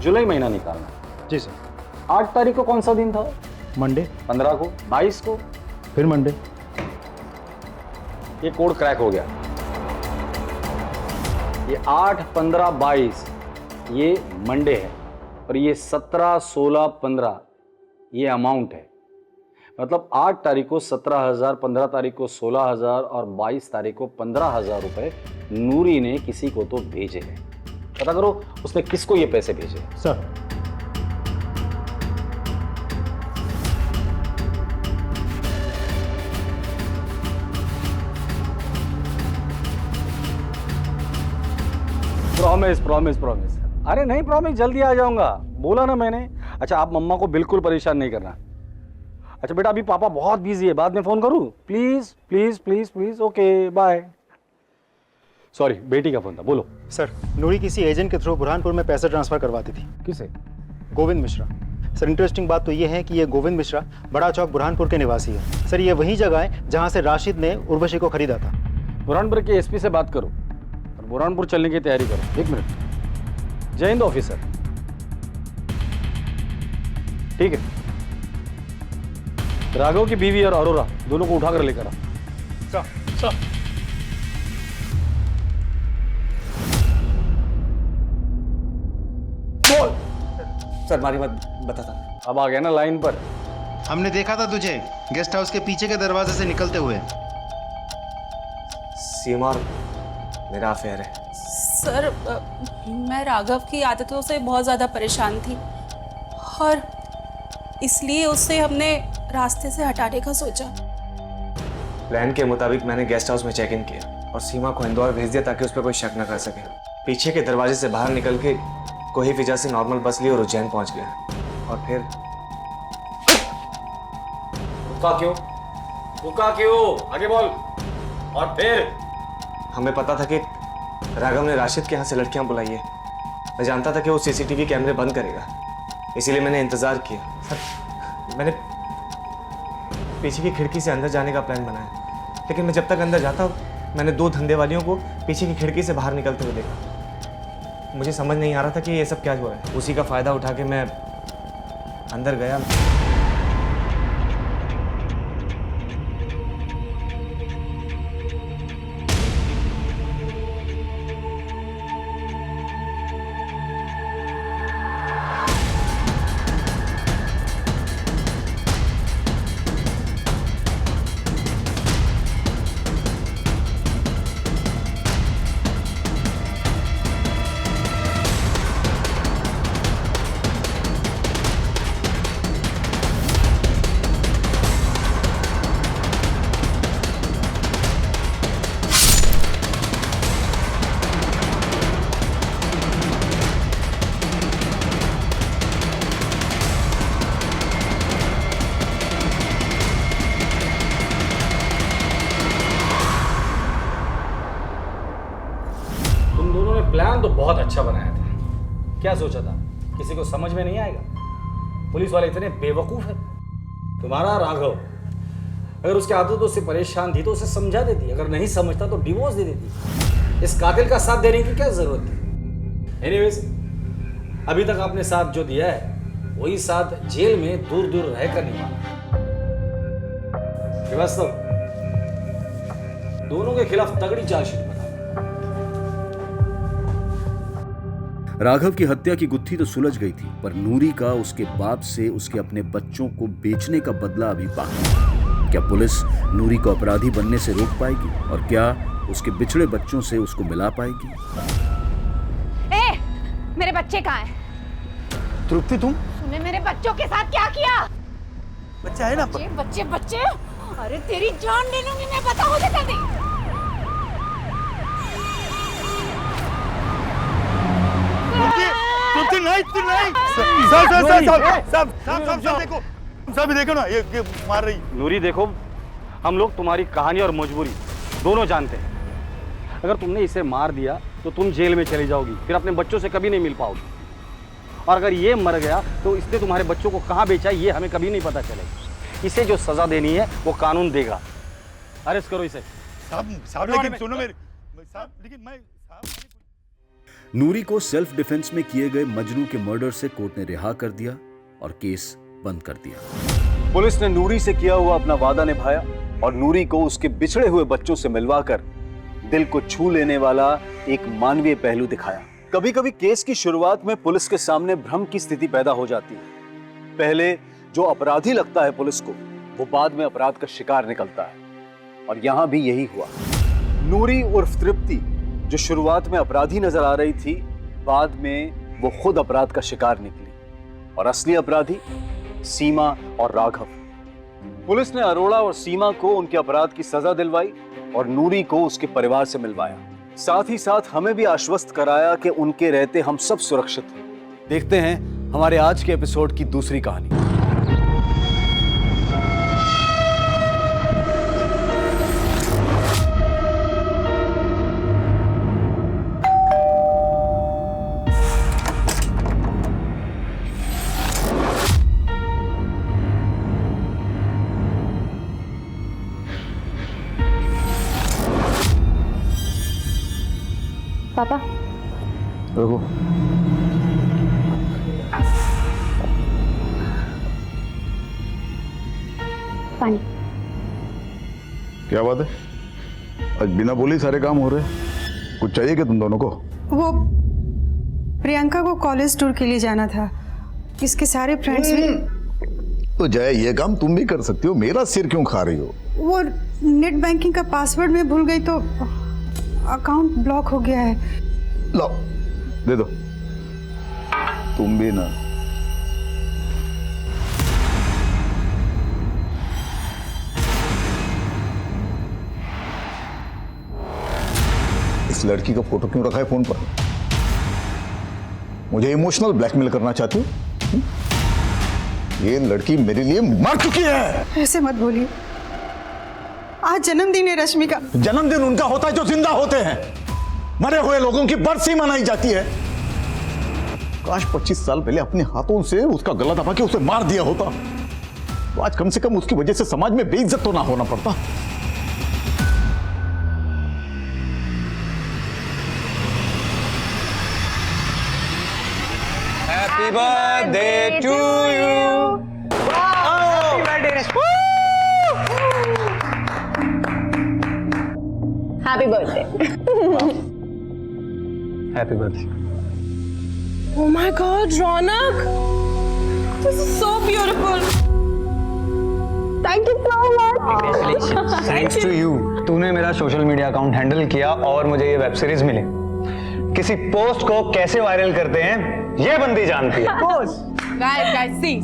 जुलाई महीना निकालना। जी सर। 8 तारीख को कौन सा दिन था? मंडे। 15 को, 22 को, फिर मंडे। ये कोड क्रैक हो गया। ये 8, 15, 22 ये मंडे है और ये 17, 16, 15 ये अमाउंट है। मतलब 8 तारीख को 17,000, 15 तारीख को 16,000 और 22 तारीख को 15,000 रुपए नूरी ने किसी को तो भेजे हैं। पता करो उसने किसको ये पैसे भेजे। Sir, promise promise promise. अरे नहीं प्रॉमिस, जल्दी आ जाऊंगा, बोला ना मैंने। अच्छा आप मम्मा को बिल्कुल परेशान नहीं करना। अच्छा बेटा अभी पापा बहुत बिजी है, बाद में फोन करूं? Please please please please. Okay bye. Sorry बेटी का फोन था, बोलो। सर नूरी किसी एजेंट के थ्रू बुरहानपुर में पैसे ट्रांसफर करवाती थी। किसे? गोविंद मिश्रा। सर इंटरेस्टिंग बात तो ये है कि ये गोविंद मिश्रा बड़ा चौक बुरहानपुर के निवासी है। सर ये वही जगह है जहाँ से राशिद ने उर्वशी को खरीदा था। बुरहानपुर के एसपी से बात करो और बुरहानपुर चलने की तैयारी करो। 1 मिनट। जय हिंद ऑफिसर। ठीक है, राघव की बीवी और अरोरा दोनों को उठाकर लेकर आ। सर मारी मत बताता। अब आ गया ना लाइन पर। हमने देखा था तुझे गेस्ट हाउस के पीछे के दरवाजे से निकलते हुए। सीमा और मेरा अफेयर है। सर मैं राघव की आदतों से बहुत ज़्यादा परेशान थी और इसलिए उससे हमने रास्ते से हटाने का सोचा। प्लान के मुताबिक मैंने गेस्ट हाउस में चेक इन किया और सीमा को इंदौर भेज दिया ताकि उस पर कोई शक न कर सके। पीछे के दरवाजे से बाहर निकल के कोही फिजा से नॉर्मल बस ली और उज्जैन पहुंच गया। और फिर रुका क्यों? आगे बोल। और फिर हमें पता था कि राघव ने राशिद के यहाँ से लड़कियां बुलाई है। मैं जानता था कि वो सीसीटीवी कैमरे बंद करेगा, इसीलिए मैंने इंतजार किया। सर मैंने पीछे की खिड़की से अंदर जाने का प्लान बनाया, लेकिन मैं जब तक अंदर जाता मैंने 2 धंधे वालियों को पीछे की खिड़की से बाहर निकलते हुए देखा। मुझे समझ नहीं आ रहा था कि ये सब क्या हुआ है। उसी का फायदा उठा के मैं अंदर गया। प्लान तो बहुत अच्छा बनाया था। क्या सोचा था किसी को समझ में नहीं आएगा? पुलिस वाले इतने बेवकूफ है। तुम्हारा राघव अगर उसके आदतों से परेशान थी तो उसे समझा देती, अगर नहीं समझता तो डिवोर्स दे देती। इस कातिल का साथ देने की क्या जरूरत थी? एनीवेज अभी तक आपने साथ जो दिया है वही साथ जेल में दूर दूर रहकर निभाना। श्रीवास्तव दोनों के खिलाफ तगड़ी चार्जशीट बना। राघव की हत्या की गुत्थी तो सुलझ गई थी, पर नूरी का उसके बाप से उसके अपने बच्चों को बेचने का बदला अभी बाकी है। क्या पुलिस नूरी को अपराधी बनने से रोक पाएगी और क्या उसके बिछड़े बच्चों से उसको मिला पाएगी? ए, मेरे बच्चे कहाँ हैं? तृप्ति तुम? तूने मेरे बच्चों के साथ क्या किया? बच्चा है ना? बच्चे बच्चे बच्चे, अरे तेरी जान ले लूंगी मैं, बता मुझे जल्दी। देखो ना ये मार रही। नूरी देखो, हम लोग तुम्हारी कहानी और मजबूरी दोनों जानते हैं। अगर तुमने इसे मार दिया तो तुम जेल में चली जाओगी, फिर अपने बच्चों से कभी नहीं मिल पाओगी। और अगर ये मर गया तो इसने तुम्हारे बच्चों को कहाँ बेचा ये हमें कभी नहीं पता चलेगा। इसे जो सजा देनी है वो कानून देगा। अरेस्ट करो इसे। साहब लेकिन सुनो मेरे साहब, लेकिन मैं नूरी को सेल्फ डिफेंस में किए गए मजनू के मर्डर से कोर्ट ने रिहा कर दिया और केस बंद कर दिया। पुलिस ने नूरी से किया हुआ अपना वादा निभाया और नूरी को उसके बिछड़े हुए बच्चों से मिलवाकर दिल को छू लेने वाला एक मानवीय पहलू दिखाया। कभी कभी केस की शुरुआत में पुलिस के सामने भ्रम की स्थिति पैदा हो जाती है। पहले जो अपराधी लगता है पुलिस को, वो बाद में अपराध का शिकार निकलता है, और यहां भी यही हुआ। नूरी उर्फ तृप्ति जो शुरुआत में अपराधी नजर आ रही थी, बाद में वो खुद अपराध का शिकार निकली, और असली अपराधी सीमा और राघव। पुलिस ने अरोड़ा और सीमा को उनके अपराध की सजा दिलवाई और नूरी को उसके परिवार से मिलवाया। साथ ही साथ हमें भी आश्वस्त कराया कि उनके रहते हम सब सुरक्षित हैं। देखते हैं हमारे आज के एपिसोड की दूसरी कहानी। पापा रुको। पानी। क्या बात है, आज बिना बोले ही सारे काम हो रहे हैं? कुछ चाहिए क्या तुम दोनों को? वो प्रियंका को कॉलेज टूर के लिए जाना था, इसके सारे फ्रेंड्स भी। तो जय, ये काम तुम भी कर सकती हो, मेरा सिर क्यों खा रही हो? वो नेट बैंकिंग का पासवर्ड मैं भूल गई तो अकाउंट ब्लॉक हो गया है। लो दे दो। तुम भी ना। इस लड़की का फोटो क्यों रखा है फोन पर? मुझे इमोशनल ब्लैकमेल करना चाहती हो? ये लड़की मेरे लिए मर चुकी है। ऐसे मत बोलिए, आज जन्मदिन है रश्मि का। जन्मदिन उनका होता है जो जिंदा होते हैं। मरे हुए लोगों की बरसी मनाई जाती है। काश 25 साल पहले अपने हाथों से उसका गला दबा के उसे मार दिया होता, तो आज कम से कम उसकी वजह से समाज में बेइज्जत तो ना होना पड़ता। Happy birthday to you. Happy birthday Rashmi. Happy birthday. Happy birthday. Oh my God, Ronak! This is so beautiful. Thank you so much. Thanks to you. तूने मेरा सोशल मीडिया अकाउंट हैंडल किया और मुझे ये वेब सीरीज मिली। किसी post को कैसे viral करते हैं ये बंदी जानती है। पोस्ट गाइस सी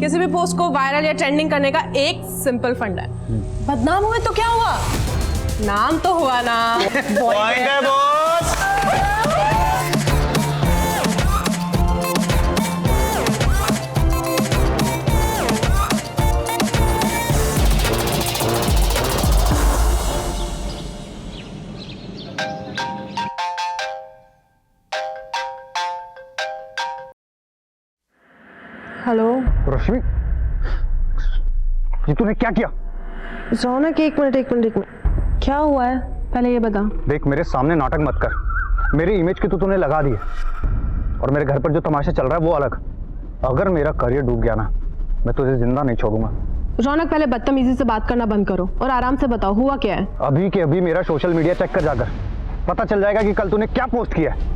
किसी भी पोस्ट को वायरल या ट्रेंडिंग करने का एक सिंपल फंडा है। बदनाम हुए तो क्या हुआ, नाम तो हुआ ना। पॉइंट है बॉस। हेलो रश्मि, ये तूने क्या किया? रौनक, एक मिनट, क्या हुआ है पहले ये बता। देख, मेरे सामने नाटक मत कर। मेरी इमेज की तो तूने लगा दी है, और मेरे घर पर जो तमाशा चल रहा है वो अलग। अगर मेरा करियर डूब गया ना, मैं तुझे जिंदा नहीं छोड़ूंगा। रौनक, पहले बदतमीजी से बात करना बंद करो और आराम से बताओ हुआ क्या है। अभी के अभी मेरा सोशल मीडिया चेक कर जाकर, पता चल जाएगा कि कल तूने क्या पोस्ट किया है।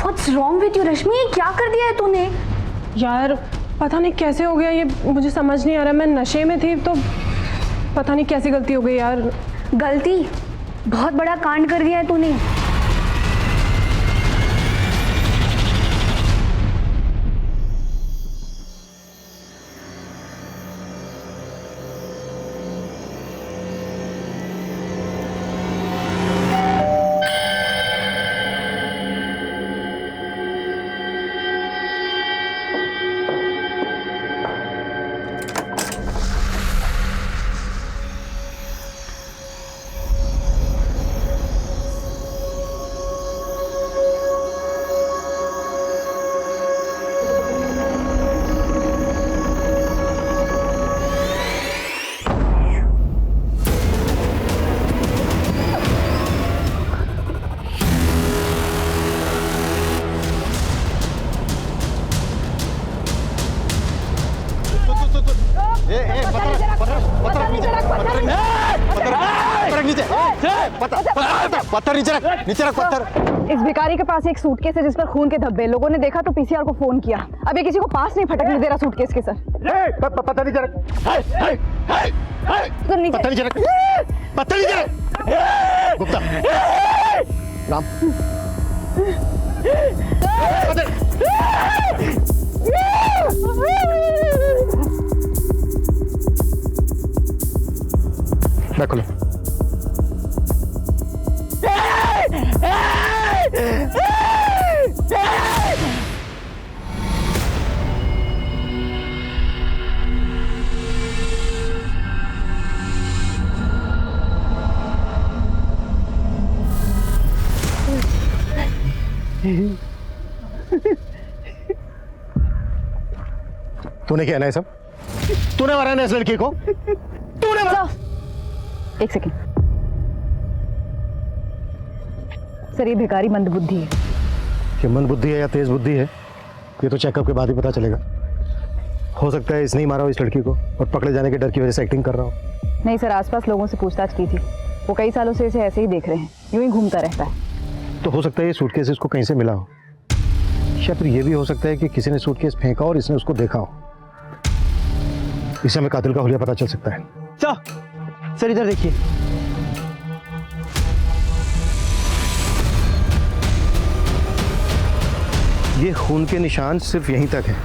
What's wrong with you, रश्मि? ये क्या कर दिया है तूने? यार पता नहीं कैसे हो गया ये, मुझे समझ नहीं आ रहा। मैं नशे में थी तो पता नहीं कैसी गलती हो गई यार। गलती? बहुत बड़ा कांड कर दिया है तूने। पत्थर नीचे रख पत्थर। इस भिखारी के पास एक सूटकेस है जिस पर खून के धब्बे। लोगों ने देखा तो पीसीआर को फोन किया। अब ये किसी को पास नहीं फटकने दे रहा सूटकेस के सर। पत्थर नीचे रख। पत्थर नीचे रख। पत्थर नीचे रख। गुप्ता, राम, बैग खोलो। तूने क्या है सब? तूने मारा ना इस लड़की को? तूने मारा? एक सेकेंड सर, ये भिखारी मंदबुद्धि है। ये मंदबुद्धि है या तेज बुद्धि है ये तो चेकअप के बाद ही पता चलेगा। हो सकता है इसने ही मारा हो इस लड़की को और पकड़े जाने के डर की वजह से एक्टिंग कर रहा हो। नहीं सर, आसपास लोगों से पूछताछ की थी, वो कई सालों से इसे ऐसे ही देख रहे हैं, यूं ही घूमता रहता है। तो हो सकता है ये सूटकेस इसको कहीं से मिला हो, या फिर ये भी हो सकता है कि किसी ने सूटकेस फेंका और इसने उसको देखा हो। इससे हमें कातिल का हुलिया पता चल सकता है। सर इधर देखिए। ये खून के निशान सिर्फ यहीं तक है,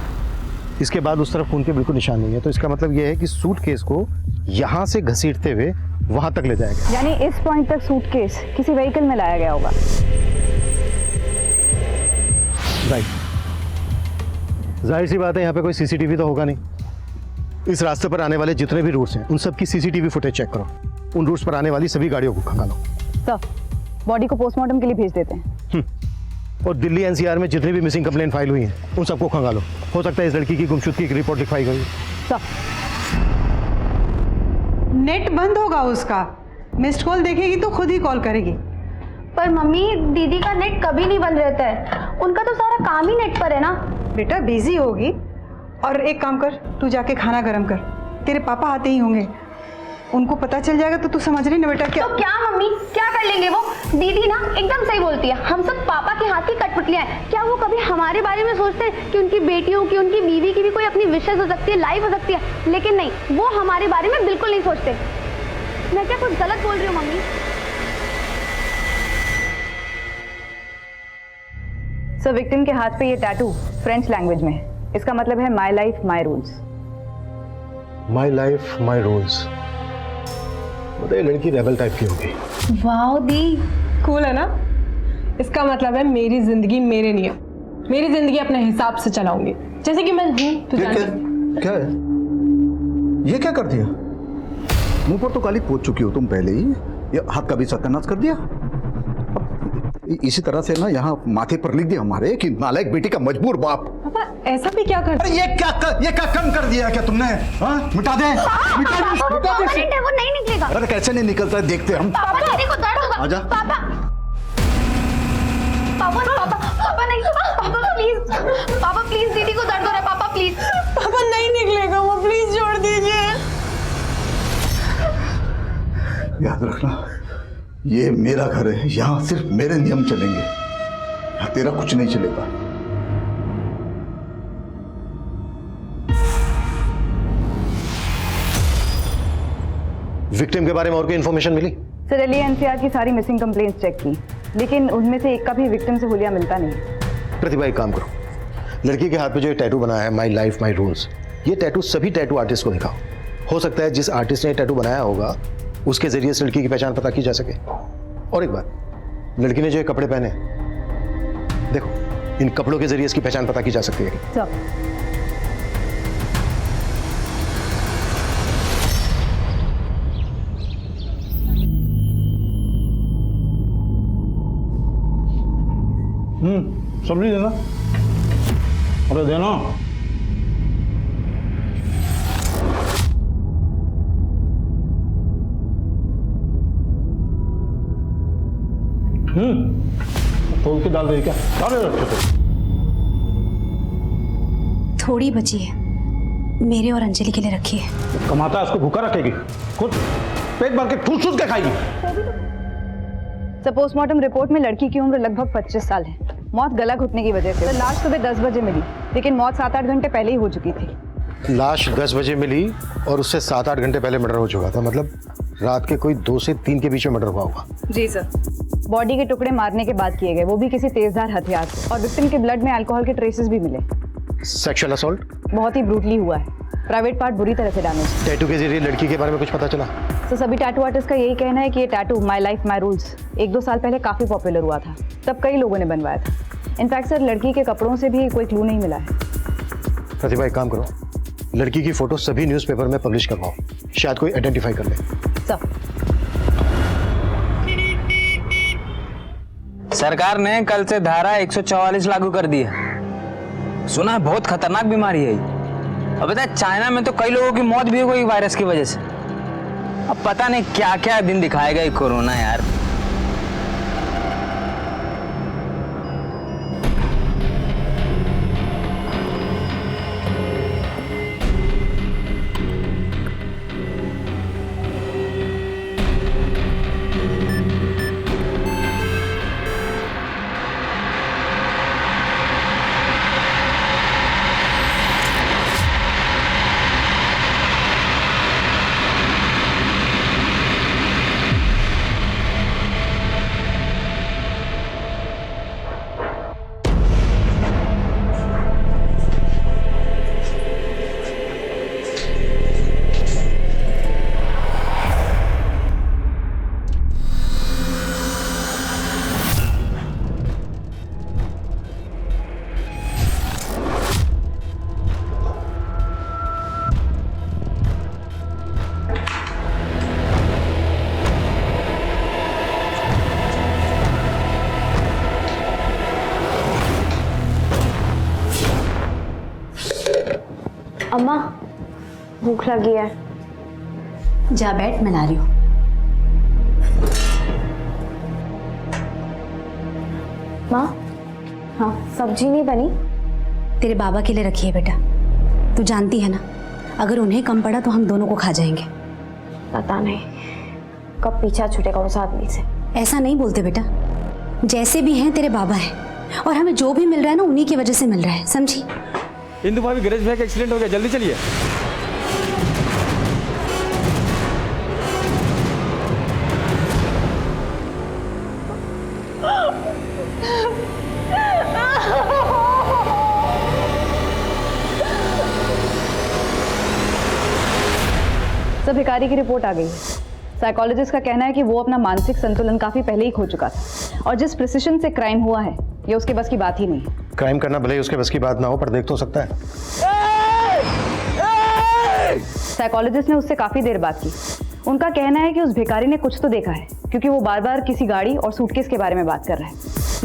इसके बाद उस तरफ खून के बिल्कुल निशान नहीं है। तो इसका मतलब ये है कि सूटकेस को यहां से घसीटते हुए वहां तक ले जाया गया। यानी इस पॉइंट तक सूटकेस किसी व्हीकल में लाया गया होगा। राइट, जाहिर सी बात है यहाँ पे कोई सीसीटीवी तो होगा नहीं। इस रास्ते पर आने वाले जितने भी रूट्स हैं उन सब की सीसीटीवी फुटेज चेक करो। उन रूट्स पर आने वाली सभी गाड़ियों को खंगालो। सर, बॉडी को पोस्टमार्टम के लिए भेज देते हैं। और दिल्ली एनसीआर में जितनी भी मिसिंग कंप्लेंट फाइल हुई हैं उन सबको खंगालो। हो सकता है इस लड़की की गुमशुदगी की रिपोर्ट लिखवाई गई। सर, नेट बंद होगा उसका, मिस्ड कॉल देखेगी तो खुद ही कॉल करेगी। पर मम्मी, दीदी का नेट कभी नहीं बंद रहता है, उनका तो सारा काम ही नेट पर है ना। बेटा बिजी होगी, और एक काम कर, तू जाके खाना गर्म कर, तेरे पापा आते ही होंगे, उनको पता चल जाएगा तो तू समझ रही ना बेटा क्या। तो क्या मम्मी, क्या कर लेंगे वो? दीदी ना एकदम सही बोलती है, हम सब पापा के हाथ की कठपुतलियां हैं। क्या वो कभी हमारे बारे में सोचते हैं कि उनकी बेटियों की, उनकी बीवी की भी कोई अपनी विशेष हो सकती है, लाइफ हो सकती है? लेकिन नहीं, वो हमारे बारे में बिल्कुल नहीं सोचते। मैं क्या कुछ गलत बोल रही हूँ मम्मी? सर, विक्टिम के हाथ पे ये टैटू फ्रेंच लैंग्वेज में है। इसका मतलब है my life my rules. My life my rules, बताइए लड़की रेबल टाइप की होगी। वाह दी, कूल है ना? इसका मतलब है मेरी जिंदगी मेरे नियम, मेरी जिंदगी अपने हिसाब से चलाऊंगी, जैसे कि मैं हूँ। क्या है ये? क्या कर दिया? मुंह पर तो काली पोत चुकी हो तुम पहले ही, ये हाथ का भी सत्यानाश कर दिया। इसी तरह से ना यहाँ माथे पर लिख दिया हमारे कि नालायक बेटी का मजबूर बाप। पापा ऐसा भी क्या कर? ये क्या कम कर दिया क्या तुमने? हाँ, मिटा दे, मिटा दे। वो नहीं निकलेगा। अरे कैसे नहीं निकलता है, देखते हम। पापा, दीदी को दर्द होगा। आजा। पापा नहीं, पापा प्लीज दीदी को दर्द हो रहा है, पापा प्लीज। पापा नहीं निकलेगा वो, प्लीज छोड़ दीजिए। याद रखना, ये मेरा घर है, यहाँ सिर्फ मेरे नियम चलेंगे, यहाँ तेरा कुछ नहीं चलेगा। विक्टिम के बारे में और कोई इन्फॉर्मेशन मिली? सर, दिल्ली एनसीआर की सारी मिसिंग कंप्लेंट्स चेक की, लेकिन उनमें से एक का भी विक्टिम से हुलिया मिलता नहीं। प्रतिभा, एक काम करो, लड़की के हाथ पे जो टैटू बनाया है माई लाइफ माई रूल्स, ये टैटू सभी टैटू आर्टिस्ट को दिखाओ। हो सकता है जिस आर्टिस्ट ने टैटू बनाया होगा उसके जरिए इस लड़की की पहचान पता की जा सके। और एक बात, लड़की ने जो ये कपड़े पहने, देखो इन कपड़ों के जरिए इसकी पहचान पता की जा सकती है। सर, सब्जी देना। अरे देना। तोल की दाल दे क्या? थोड़ी बची है, मेरे और अंजलि के लिए रखी है। कमाता है उसको भूखा रखेगी, खुद पेट भर के ठूस ठूस के खाएगी। पोस्टमार्टम रिपोर्ट में लड़की की उम्र लगभग 25 साल है। मौत गला घुटने की वजह से। लाश सुबह 10 बजे मिली, लेकिन मौत 7-8 घंटे पहले ही हो चुकी थी। लाश 10 बजे मिली और उससे 7-8 घंटे पहले मर्डर हो चुका था, मतलब रात के कोई 2 से 3 के बीच में मर्डर हुआ होगा। जी सर। बॉडी के टुकड़े मारने के बाद किए गए, वो भी किसी तेजधार हथियार से, और विक्टिम के ब्लड में अल्कोहल के ट्रेसेस भी मिले। Sexual assault? बहुत ही ब्रूटली हुआ है, प्राइवेट पार्ट बुरी तरह से डैमेज। टैटू के जरिए लड़की के बारे में कुछ पता चला? तो सभी टैटू आर्टिस्ट का यही कहना है कि ये tattoo my life my rules 1-2 साल पहले काफ़ी पॉपुलर हुआ था, तब कई लोगों ने बनवाया था। इनफैक्ट सर, लड़की के कपड़ों से भी कोई क्लू नहीं मिला है। प्रतिभा, एक काम करो, लड़की की फोटो सभी न्यूज़पेपर में पब्लिश करवाओ, शायद कोई आइडेंटिफाई कर ले। सब सरकार ने कल से धारा 144 लागू कर दी है। सुना है बहुत खतरनाक बीमारी है ये। अब बता, चाइना में तो कई लोगों की मौत भी हो गई वायरस की वजह से। अब पता नहीं क्या क्या दिन दिखाएगा ये कोरोना यार। अम्मा, भूख लगी है। जा बैठ, मैं ला रही हूँ। माँ, हाँ, सब्जी नहीं बनी? तेरे बाबा के लिए रखी है बेटा। तू जानती है ना, अगर उन्हें कम पड़ा तो हम दोनों को खा जाएंगे। पता नहीं कब पीछा छूटेगा उस आदमी से। ऐसा नहीं बोलते बेटा, जैसे भी हैं तेरे बाबा हैं, और हमें जो भी मिल रहा है ना उन्हीं की वजह से मिल रहा है, समझी? इंदु भाभी, गैरेज में एक एक्सीडेंट हो गया, जल्दी चलिए। सब भिखारी की रिपोर्ट आ गई है। साइकोलॉजिस्ट का कहना है कि वो अपना मानसिक संतुलन काफी पहले ही खो चुका था, और जिस प्रिसिशन से क्राइम हुआ है ये उसके बस की बात ही नहीं है। क्राइम करना भले ही उसके बस की बात ना हो, पर देख तो सकता है। साइकोलॉजिस्ट ने उससे काफी देर बात की। उनका कहना है कि उस भिखारी ने कुछ तो देखा है, क्योंकि वो बार बार किसी गाड़ी और सूटकेस के बारे में बात कर रहा है,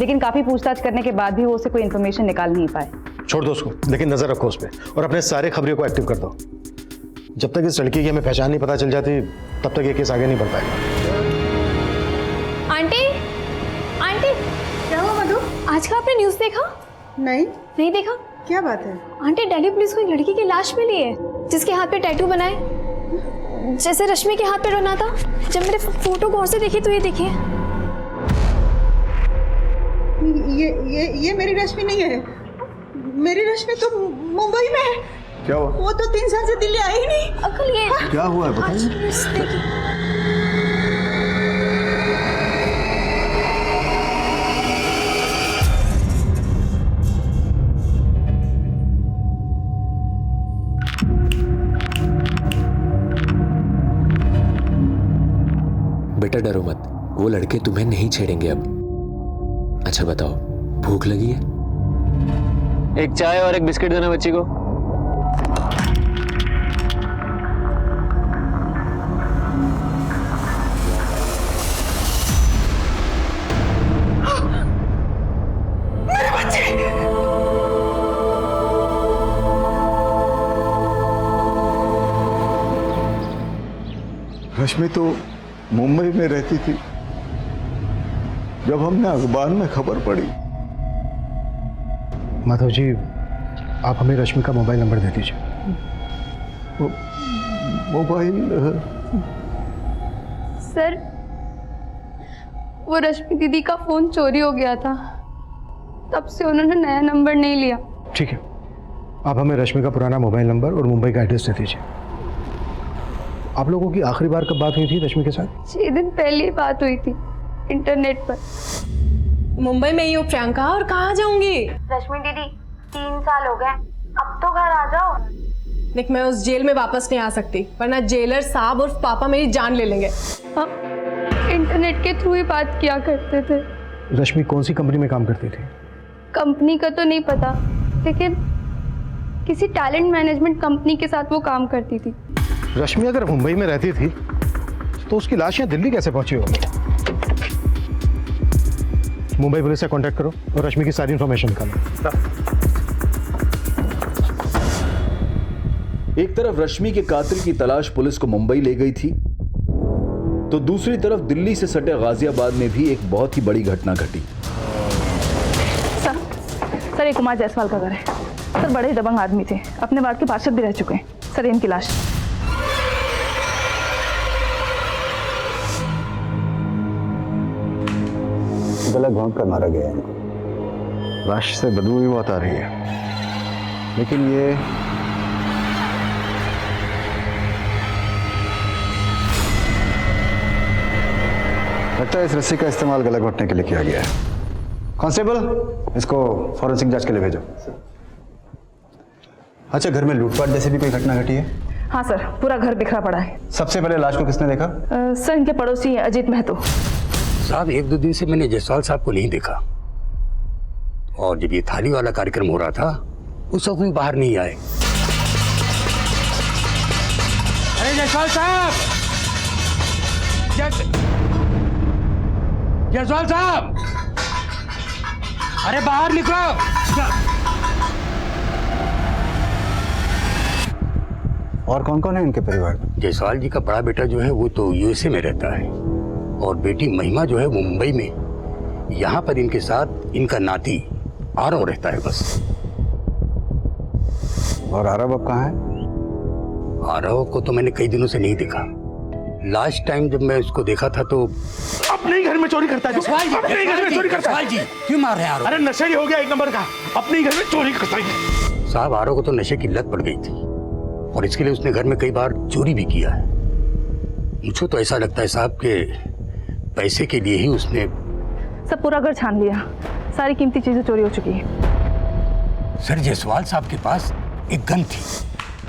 लेकिन काफी पूछताछ करने के बाद भी वो उससे कोई इन्फॉर्मेशन निकाल नहीं पाए। छोड़ दो उसको, लेकिन नजर रखो उस पर, और अपने सारे खबरियों को एक्टिव कर दो। जब तक इस लड़की की हमें पहचान नहीं पता चल जाती, तब तक ये केस आगे नहीं बढ़ पाएगा। आंटी, आंटी, क्या हुआ मधु? आज का आपने न्यूज़ देखा? नहीं देखा? क्या बात है? आंटी, दिल्ली पुलिस को एक लड़की की लाश मिली है जिसके हाथ पे टैटू बना है, जैसे रश्मि के हाथ पे बना था। जब मैंने फोटो गौर से देखी तो ये देखिए। ये मेरी रश्मि नहीं है। मेरी रश्मि तो मुंबई में है। क्या हुआ? वो तो 3 साल से दिल्ली आई ही नहीं। अंकल, ये क्या हुआ है बताइए। बेटा डरो मत, वो लड़के तुम्हें नहीं छेड़ेंगे अब। अच्छा बताओ, भूख लगी है? एक चाय और एक बिस्किट देना बच्ची को। मेरे बच्चे! रश्मि तो मुंबई में रहती थी। जब हमने अखबार में खबर पड़ी। माधव जी, आप हमें रश्मि का मोबाइल नंबर दे दीजिए। मोबाइल? सर, वो रश्मि दीदी का फोन चोरी हो गया था, तब से उन्होंने नया नंबर नहीं लिया। ठीक है, आप हमें रश्मि का पुराना मोबाइल नंबर और मुंबई का एड्रेस दे दीजिए। आप लोगों की आखिरी बार कब बात हुई थी रश्मि के साथ? 6 दिन पहले बात हुई थी इंटरनेट पर। मुंबई में ही हो प्रियंका, और कहाँ जाऊंगी? रश्मि दीदी, 3 साल हो गए, अब तो घर आ जाओ। देख, मैं उस जेल में वापस नहीं आ सकती, वरना जेलर साहब और पापा मेरी जान ले लेंगे। हम इंटरनेट के थ्रू ही बात किया करते थे। रश्मि कौन सी कंपनी में काम करती थी? कंपनी का तो नहीं पता, लेकिन किसी टैलेंट मैनेजमेंट कंपनी के साथ वो काम करती थी। रश्मि अगर मुंबई में रहती थी तो उसकी लाश यहाँ दिल्ली कैसे पहुंची होगी? मुंबई पुलिस से कांटेक्ट करो और रश्मि की सारी इंफॉर्मेशन निकालो। एक तरफ रश्मि के कातिल की तलाश पुलिस को मुंबई ले गई थी, तो दूसरी तरफ दिल्ली से सटे गाजियाबाद में भी एक बहुत ही बड़ी घटना घटी। सर, ये कुमार जायसवाल का घर है। सर, बड़े ही दबंग आदमी थे, अपने वार्ड के पार्षद भी रह चुके हैं। सर, इनकी लाश। गला घोंट कर मारा गया इनको। लाश से बदबू भी बहुत आ रही है, लेकिन ये लगता है इस रस्सी का इस्तेमाल गला घोटने के लिए किया गया है। कांस्टेबल, इसको फॉरेंसिक जांच के लिए भेजो। अच्छा, घर में लूटपाट जैसी भी कोई घटना घटी है? हाँ सर, पूरा घर बिखरा पड़ा है। सबसे पहले लाश को किसने देखा? सर, इनके पड़ोसी अजीत महतो। साहब, 1-2 दिन से मैंने जायसवाल साहब को नहीं देखा, और जब ये थाली वाला कार्यक्रम हो रहा था उस वक्त भी बाहर नहीं आए। अरे जायसवाल साहब, जायसवाल साहब, अरे बाहर निकलो। और कौन कौन है इनके परिवार में? जायसवाल जी का बड़ा बेटा जो है वो तो यूएसए में रहता है, और बेटी महिमा जो है वो मुंबई में। यहाँ पर इनके साथ इनका नाती आरव रहता है बस। और आरव अब कहाँ है? आरव को तो मैंने कई दिनों से नहीं देखा। लास्ट टाइम जब मैं उसको देखा था तो अपने ही घर में चोरी करता है। अपने ही घर में चोरी करता है। जी, क्यों मार रहे हैं आरव? अरे नशे ही हो गया 1 नंबर का, अपने ही घर में चोरी करता है। साहब, आरव को तो नशे की लत पड़ गई थी, और इसके लिए उसने घर में कई बार चोरी भी किया है। मुझे तो ऐसा लगता है साहब कि पैसे के लिए ही उसने। सब पूरा घर छान लिया, सारी कीमती चीजें चोरी हो चुकी है। सर, जायसवाल साहब के पास एक गन थी,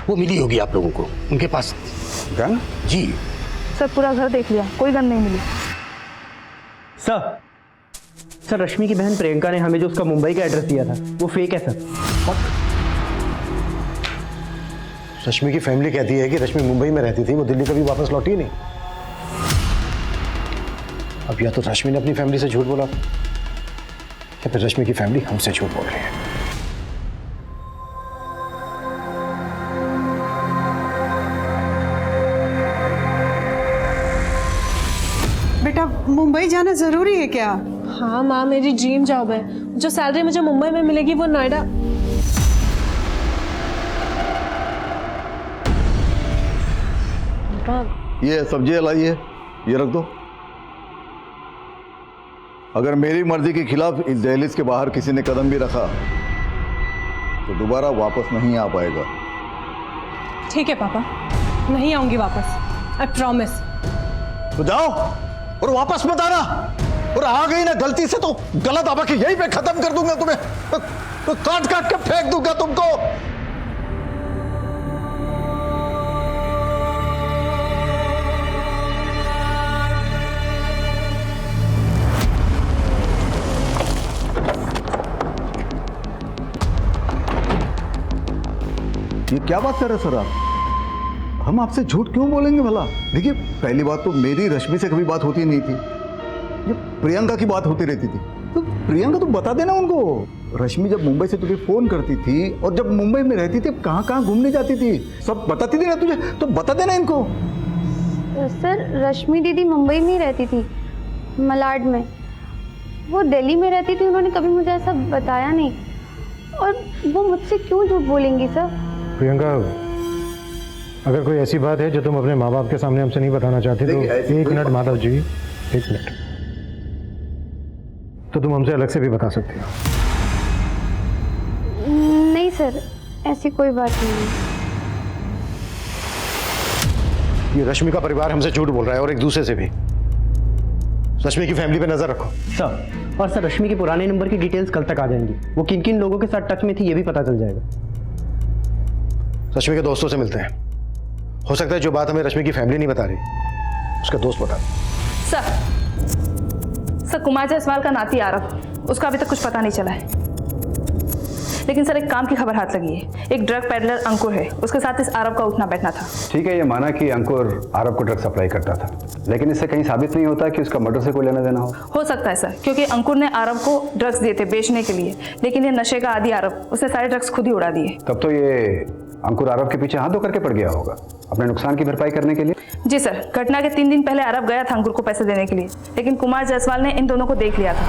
वो मिली होगी आप लोगों को। उनके पास गन? जी सर, पूरा घर देख लिया, कोई गन नहीं मिली। सर, रश्मि की बहन प्रियंका ने हमें जो उसका मुंबई का एड्रेस दिया था वो फेक है सर। रश्मि की फैमिली कहती है कि रश्मि मुंबई में रहती थी, वो दिल्ली कभी वापस लौटी नहीं। अब या तो रश्मि ने अपनी फैमिली से झूठ बोला या फिर रश्मि की फैमिली हमसे झूठ बोल रही है। बेटा, मुंबई जाना जरूरी है क्या? हाँ माँ, मेरी ड्रीम जॉब है। जो सैलरी मुझे मुंबई में मिलेगी वो नोएडा। ये सब्जियां लाइए, ये रख दो। अगर मेरी मर्जी के खिलाफ इस दहलीज के बाहर किसी ने कदम भी रखा तो दोबारा वापस नहीं आ पाएगा। ठीक है पापा, नहीं आऊंगी वापस, आई प्रॉमिस। तो जाओ और वापस मत आना, और आ गई ना गलती से तो गला दबा के यहीं पे खत्म कर दूंगा तुम्हें, तो काट काट के फेंक दूंगा तुमको। ये क्या बात कर रहे सर आप? हम आपसे झूठ क्यों बोलेंगे भला? देखिए, पहली बात तो मेरी रश्मि से कभी बात होती नहीं थी, ये प्रियंका की बात होती रहती थी। तो प्रियंका तो बता देना उनको। रश्मि जब मुंबई से तुझे फोन करती थी और जब मुंबई में रहती थी कहाँ कहाँ घूमने जाती थी सब बताती थी ना तुझे, तो बता देना इनको। सर, रश्मि दीदी मुंबई में ही रहती थी, मलाड में। वो दिल्ली में रहती थी, उन्होंने कभी मुझे ऐसा बताया नहीं। और वो मुझसे क्यों झूठ बोलेंगी सर? प्रियंका, अगर कोई ऐसी बात है जो तुम अपने माँ बाप के सामने हमसे नहीं बताना चाहती तो 1 मिनट माधव जी, 1 मिनट, तो तुम हमसे अलग से भी बता सकती हो। नहीं सर, ऐसी कोई बात नहीं। ये रश्मि का परिवार हमसे झूठ बोल रहा है और एक दूसरे से भी। रश्मि की फैमिली पे नजर रखो सर। और सर, रश्मि के पुराने नंबर की डिटेल्स कल तक आ जाएंगी। वो किन किन लोगों के साथ टच में थी ये भी पता चल जाएगा। रश्मि के दोस्तों से मिलते हैं। हो सकता है जो बात हमें रश्मि की फैमिली नहीं बता रही उसका दोस्त बता दे। सर कुमार जायसवाल का नाती आरव, उसका अभी तक कुछ पता नहीं चला है। लेकिन सर एक काम की खबर हाथ लगी है। एक ड्रग पेडलर अंकुर है, उसके साथ इस आरव का उठना बैठना था। ठीक है, ये माना कि अंकुर आरव को ड्रग सप्लाई करता था, लेकिन इससे कहीं साबित नहीं होता कि उसका मर्डर से कोई लेना देना हो सकता है सर, क्योंकि अंकुर ने आरव को ड्रग्स दिए थे बेचने के लिए, लेकिन ये नशे का आदी आरव, उसने सारे ड्रग्स खुद ही उड़ा दिए। तब तो ये अंकुर आरव के पीछे हाथ धो करके पड़ गया होगा अपने नुकसान की भरपाई करने के लिए। जी सर, घटना के 3 दिन पहले आरव गया था अंकुर को पैसे देने के लिए, लेकिन कुमार जायसवाल ने इन दोनों को देख लिया था।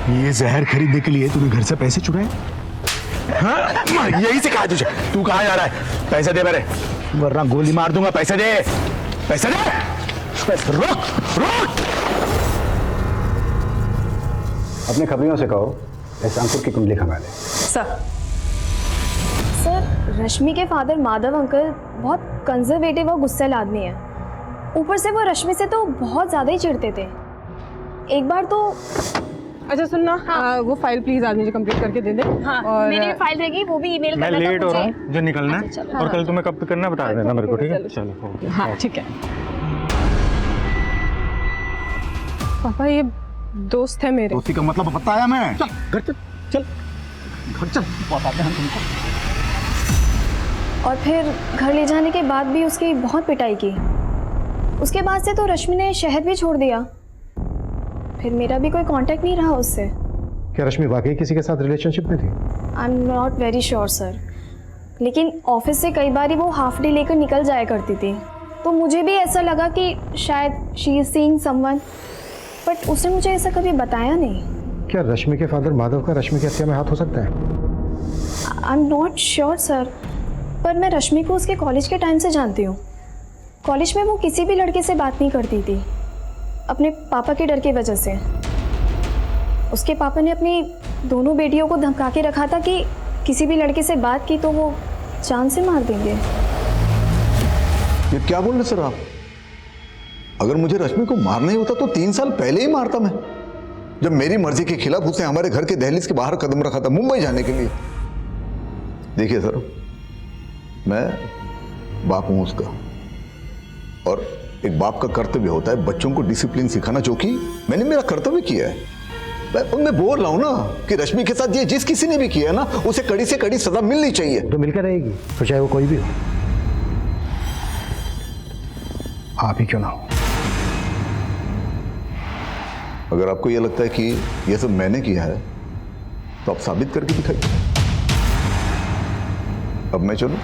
ये जहर खरीदने के लिए तूने घर से पैसे चुराए? हाँ? यही से कहा तुझे। तू कहाँ जा रहा है? पैसे दे मेरे, वरना गोली मार दूंगा। पैसे दे, पैसे दे। पैसे रोक, रोक। अपने खबरियों से कहो इस अंकुर की कुंडली खंगा ले। सर रश्मि के फादर माधव अंकल बहुत कंजर्वेटिव और गुस्सैल आदमी है। ऊपर से वो रश्मि से तो बहुत ज़्यादा ही चिढ़ते थे। एक बार तो अच्छा सुनना, हाँ। वो फाइल प्लीज आज मुझे कंप्लीट करके दे दे। हाँ, और मेरी फाइल रहेगी, वो भी ईमेल मैं करना। लेट हो रहा हूँ, जो निकलना है। अच्छा, और कल तुम्हें कब तक करना बता देना मेरे को, ठीक है? चलो हाँ ठीक है। पापा ये दोस्त है मेरे। दोस्ती का मतलब बताया मैं। चल घर चल, चल घर चल, बताते हैं तुमको। और फिर घर ले जाने के बाद भी उसकी बहुत पिटाई की। उसके बाद से तो रश्मि ने शहर भी छोड़ दिया। फिर मेरा भी कोई कांटेक्ट नहीं रहा उससे। क्या रश्मि वाकई किसी के साथ रिलेशनशिप में थी? I am not very sure sir, लेकिन ऑफिस से कई बार वो हाफ डे लेकर निकल जाया करती थी, तो मुझे भी ऐसा लगा कि शायद she is seeing someone, but उसने मुझे ऐसा कभी बताया नहीं। क्या रश्मि के फादर माधव का रश्मि की हत्या में हाथ हो सकता है? I am not sure sir, पर मैं रश्मि को उसके कॉलेज के टाइम से जानती हूँ। कॉलेज में वो किसी भी लड़के से बात नहीं करती थी, अपने पापा के डर की वजह से। उसके पापा ने अपनी दोनों बेटियों को धमका के रखा था कि किसी भी लड़के से बात की तो वो जान से मार देंगे। ये क्या बोल रहे सर आप? अगर मुझे रश्मि को मारना ही होता तो 3 साल पहले ही मारता मैं, जब मेरी मर्जी के खिलाफ उसने हमारे घर के दहलीज के बाहर कदम रखा था मुंबई जाने के लिए। देखिए सर, मैं बाप हूं उसका, और एक बाप का कर्तव्य होता है बच्चों को डिसिप्लिन सिखाना, जो कि मैंने मेरा कर्तव्य किया है। मैं बोल रहा हूं ना कि रश्मि के साथ ये जिस किसी ने भी किया है ना, उसे कड़ी से कड़ी सजा मिलनी चाहिए। तो मिलकर रहेगी, तो चाहे वो कोई भी हो, आप ही क्यों ना हो। अगर आपको यह लगता है कि यह सब मैंने किया है तो आप साबित करके दिखाइए। अब मैं चलूं?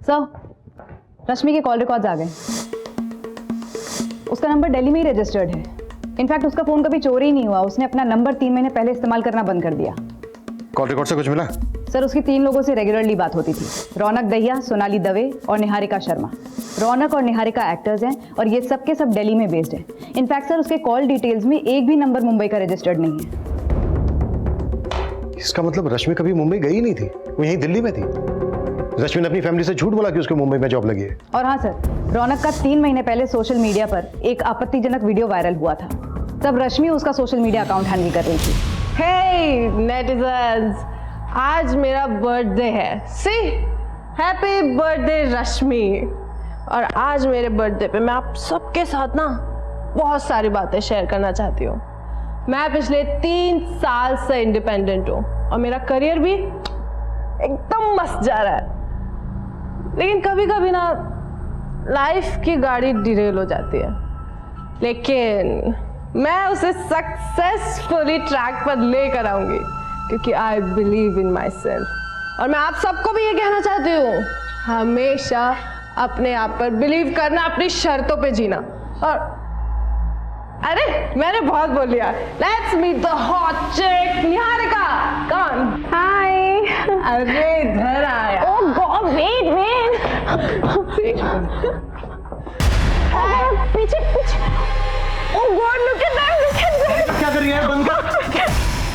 सर रश्मि के कॉल रिकॉर्ड्स आ गए। उसका नंबर दिल्ली में ही रजिस्टर्ड है। इनफैक्ट उसका फोन कभी चोरी ही नहीं हुआ, उसने अपना नंबर 3 महीने पहले इस्तेमाल करना बंद कर दिया। कॉल रिकॉर्ड से कुछ मिला? सर उसकी 3 लोगों से रेगुलरली बात होती थी, रौनक दहिया, सोनाली दवे और निहारिका शर्मा। रौनक और निहारिका एक्टर्स हैं और ये सब के सब दिल्ली में बेस्ड हैं। इनफैक्ट सर उसके कॉल डिटेल्स में एक भी नंबर मुंबई का रजिस्टर्ड नहीं है। इसका मतलब रश्मि कभी मुंबई गई नहीं थी, वो यहीं दिल्ली में थी। रश्मि ने अपनी फैमिली से झूठ बोला कि उसको मुंबई में जॉब लगी है। और हाँ सर, रौनक का 3 महीने पहले सोशल मीडिया पर एक आपत्तिजनक वीडियो वायरल हुआ था, तब रश्मि उसका सोशल मीडिया अकाउंट हैंडल कर रही थी। हे नेटिजन्स, आज मेरा बर्थडे है। सी हैप्पी बर्थडे रश्मि। और आज मेरे बर्थडे पे मैं आप सबके साथ ना बहुत सारी बातें शेयर करना चाहती हूँ। मैं पिछले 3 साल से इंडिपेंडेंट हूँ और मेरा करियर भी एकदम मस्त जा रहा है, लेकिन कभी कभी ना लाइफ की गाड़ी डिरेल हो जाती है, लेकिन मैं उसे सक्सेसफुली ट्रैक पर लेकर आऊंगी क्योंकि I believe in my self. और मैं आप सबको भी ये कहना चाहती हूँ, हमेशा अपने आप पर बिलीव करना, अपनी शर्तों पे जीना। और अरे मैंने बहुत बोल लिया। लेट्स मीट द हॉट चिक निहारिका। Come on. हाय। अरे इधर आया। Oh God wait wait. पीछे पीछे। Oh God look at that. क्या कर रही है? बंद कर।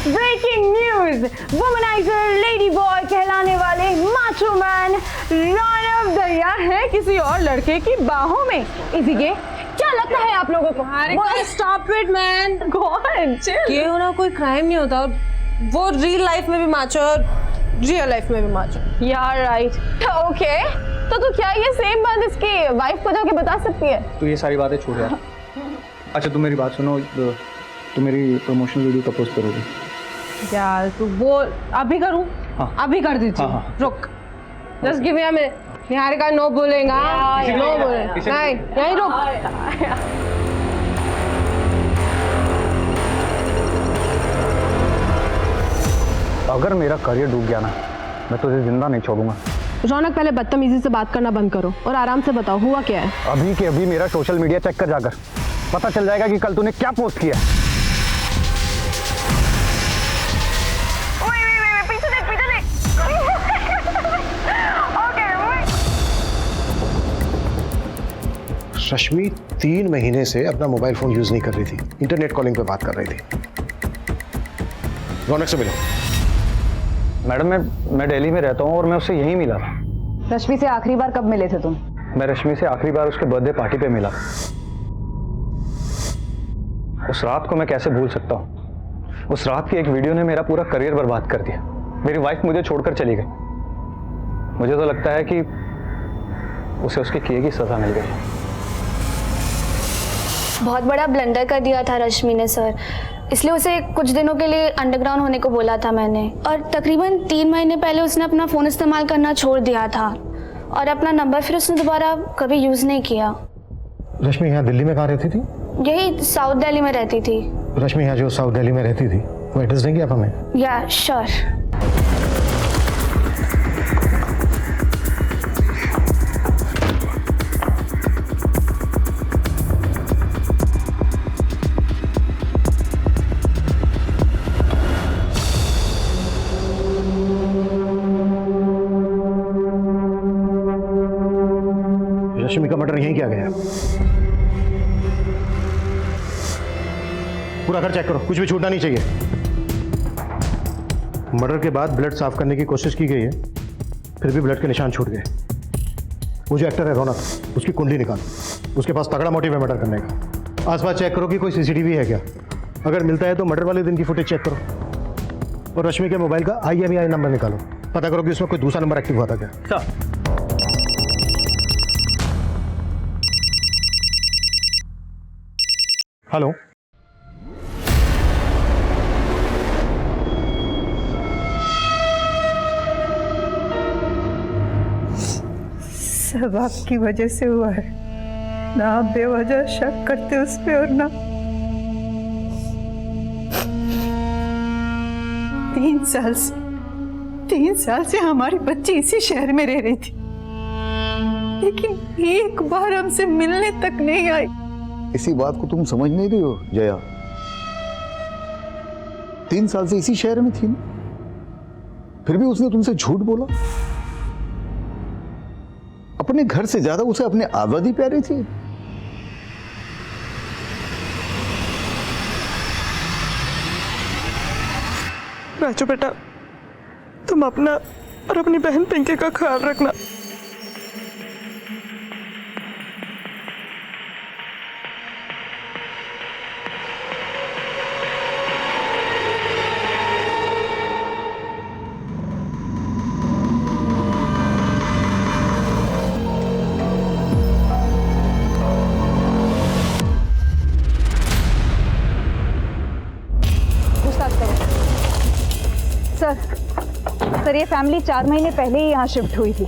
Breaking news, womaniser lady boy कहलाने वाले माचो मैन रॉन ऑफ दरिया है किसी और लड़के की बाहों में। इसी के क्या लगता है आप लोगों को? Stop it man. Go on chill. ये होना कोई क्राइम नहीं होता। वो रियल लाइफ में भी माचो और रियल लाइफ में भी माचो। यार राइट ओके। तो तू क्या ये सेम बात इसकी वाइफ को जाके बता सकती है? तो ये सारी बातें छोड़ यार। अच्छा तुम मेरी बात सुनो, तुम मेरी प्रमोशनल वीडियो कब पोस्ट करोगे? यार तू बोल। अभी करूं? हाँ। अभी कर दीजिए। हाँ। रुक just give me a minute. Niharika no बोलेगा। नो बोले नहीं यहीं रुक। अगर मेरा करियर डूब गया ना, मैं तुझे जिंदा नहीं छोड़ूंगा। रौनक पहले बदतमीजी से बात करना बंद करो और आराम से बताओ हुआ क्या है। अभी के अभी मेरा सोशल मीडिया चेक कर जाकर, पता चल जाएगा कि कल तूने क्या पोस्ट किया। पीछे देख पीछे देख। रश्मि 3 महीने से अपना मोबाइल फोन यूज नहीं कर रही थी, इंटरनेट कॉलिंग पे बात कर रही थी। रौनक से मिलो। मैडम मैं दिल्ली में रहता हूँ और मैं उससे यहीं मिला था। रश्मि से आखिरी बार कब मिले थे तुम? मैं रश्मि से आखिरी बार उसके बर्थडे पार्टी पे मिला। उस रात को मैं कैसे भूल सकता हूँ? उस रात की एक वीडियो ने मेरा पूरा करियर बर्बाद कर दिया। मेरी वाइफ मुझे छोड़कर चली गई। मुझे तो लगता है कि उसे उसके किए की सजा मिल गई। बहुत बड़ा ब्लंडर कर दिया था रश्मि ने सर, इसलिए उसे कुछ दिनों के लिए अंडरग्राउंड होने को बोला था मैंने। और तकरीबन 3 महीने पहले उसने अपना फ़ोन इस्तेमाल करना छोड़ दिया था और अपना नंबर फिर उसने दोबारा कभी यूज़ नहीं किया। रश्मि यहाँ दिल्ली में कहाँ रहती थी? यही साउथ दिल्ली में रहती थी। रश्मि यहाँ जो साउथ दिल्ली में रहती थी वो एड्रेस देंगे आप हमें? या श्योर। रश्मि का मर्डर यहीं किया गया है। पूरा घर चेक करो, कुछ भी छूटना नहीं चाहिए। मर्डर के बाद ब्लड साफ करने की कोशिश की गई है, फिर भी ब्लड के निशान छूट गए। वो जो एक्टर है रौनक, उसकी कुंडली निकालो। उसके पास तगड़ा मोटिव है मर्डर करने का। आसपास चेक करो कि कोई सीसीटीवी है क्या। अगर मिलता है तो मर्डर वाले दिन की फुटेज चेक करो और रश्मि के मोबाइल का IMEI नंबर निकालो। पता करो कि उसमें कोई दूसरा नंबर एक्टिव हुआ था क्या। हेलो, सब आपकी वजह से हुआ है ना। आप बेवजह शक करते उस पे और ना 3 साल से हमारी बच्ची इसी शहर में रह रही थी, लेकिन एक बार हमसे मिलने तक नहीं आई। इसी बात को तुम समझ नहीं रही हो जया? 3 साल से इसी शहर में थी ना, फिर भी उसने तुमसे झूठ बोला। अपने घर से ज्यादा उसे अपनी आजादी प्यारी थी। राजू बेटा, तुम अपना और अपनी बहन पिंकी का ख्याल रखना। सर ये फैमिली 4 महीने पहले ही यहाँ शिफ्ट हुई थी।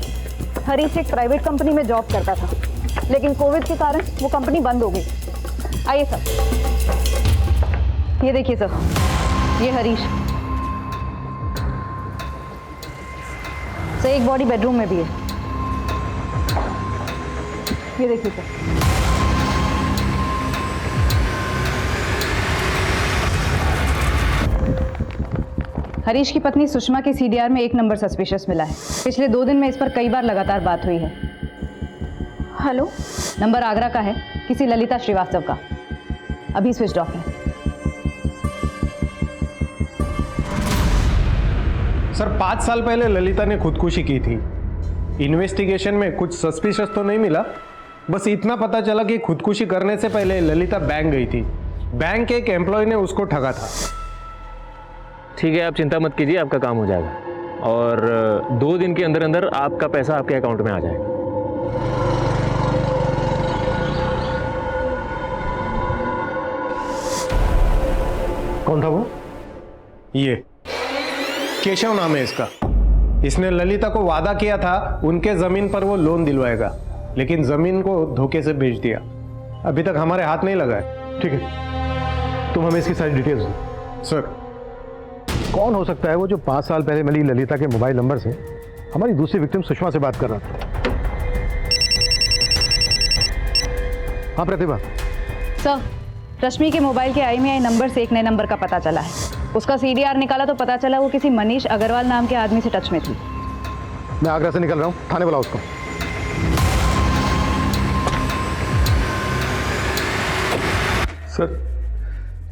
हरीश एक प्राइवेट कंपनी में जॉब करता था, लेकिन कोविड के कारण वो कंपनी बंद हो गई। आइए सर, ये देखिए सर, ये हरीश। सर एक बॉडी बेडरूम में भी है, ये देखिए सर। हरीश की पत्नी सुषमा के सीडीआर में 1 नंबर सस्पिशियस मिला है। पिछले 2 दिन में इस पर कई बार लगातार बात हुई है। हेलो, नंबर आगरा का है, किसी ललिता श्रीवास्तव का। अभी स्विच ऑफ है। सर 5 साल पहले ललिता ने खुदकुशी की थी। इन्वेस्टिगेशन में कुछ सस्पिशियस तो नहीं मिला, बस इतना पता चला कि खुदकुशी करने से पहले ललिता बैंक गई थी। बैंक के एक एम्प्लॉय ने उसको ठगा था। ठीक है, आप चिंता मत कीजिए, आपका काम हो जाएगा और 2 दिन के अंदर अंदर आपका पैसा आपके अकाउंट में आ जाएगा। कौन था वो? ये केशव नाम है इसका। इसने ललिता को वादा किया था उनके जमीन पर वो लोन दिलवाएगा, लेकिन जमीन को धोखे से बेच दिया। अभी तक हमारे हाथ नहीं लगा है। ठीक है, तुम हमें इसकी सारी डिटेल्स दो। सर, कौन हो सकता है वो जो 5 साल पहले मिली ललिता के मोबाइल नंबर से हमारी दूसरी विक्टिम सुषमा से बात कर रहा था? हाँ प्रतिभा। सर, रश्मि के मोबाइल के IMEI नंबर से एक नए नंबर का पता चला है। उसका CDR निकाला तो पता चला वो किसी मनीष अग्रवाल नाम के आदमी से टच में थी। मैं आगरा से निकल रहा हूँ, थाने बुलाओ उसको।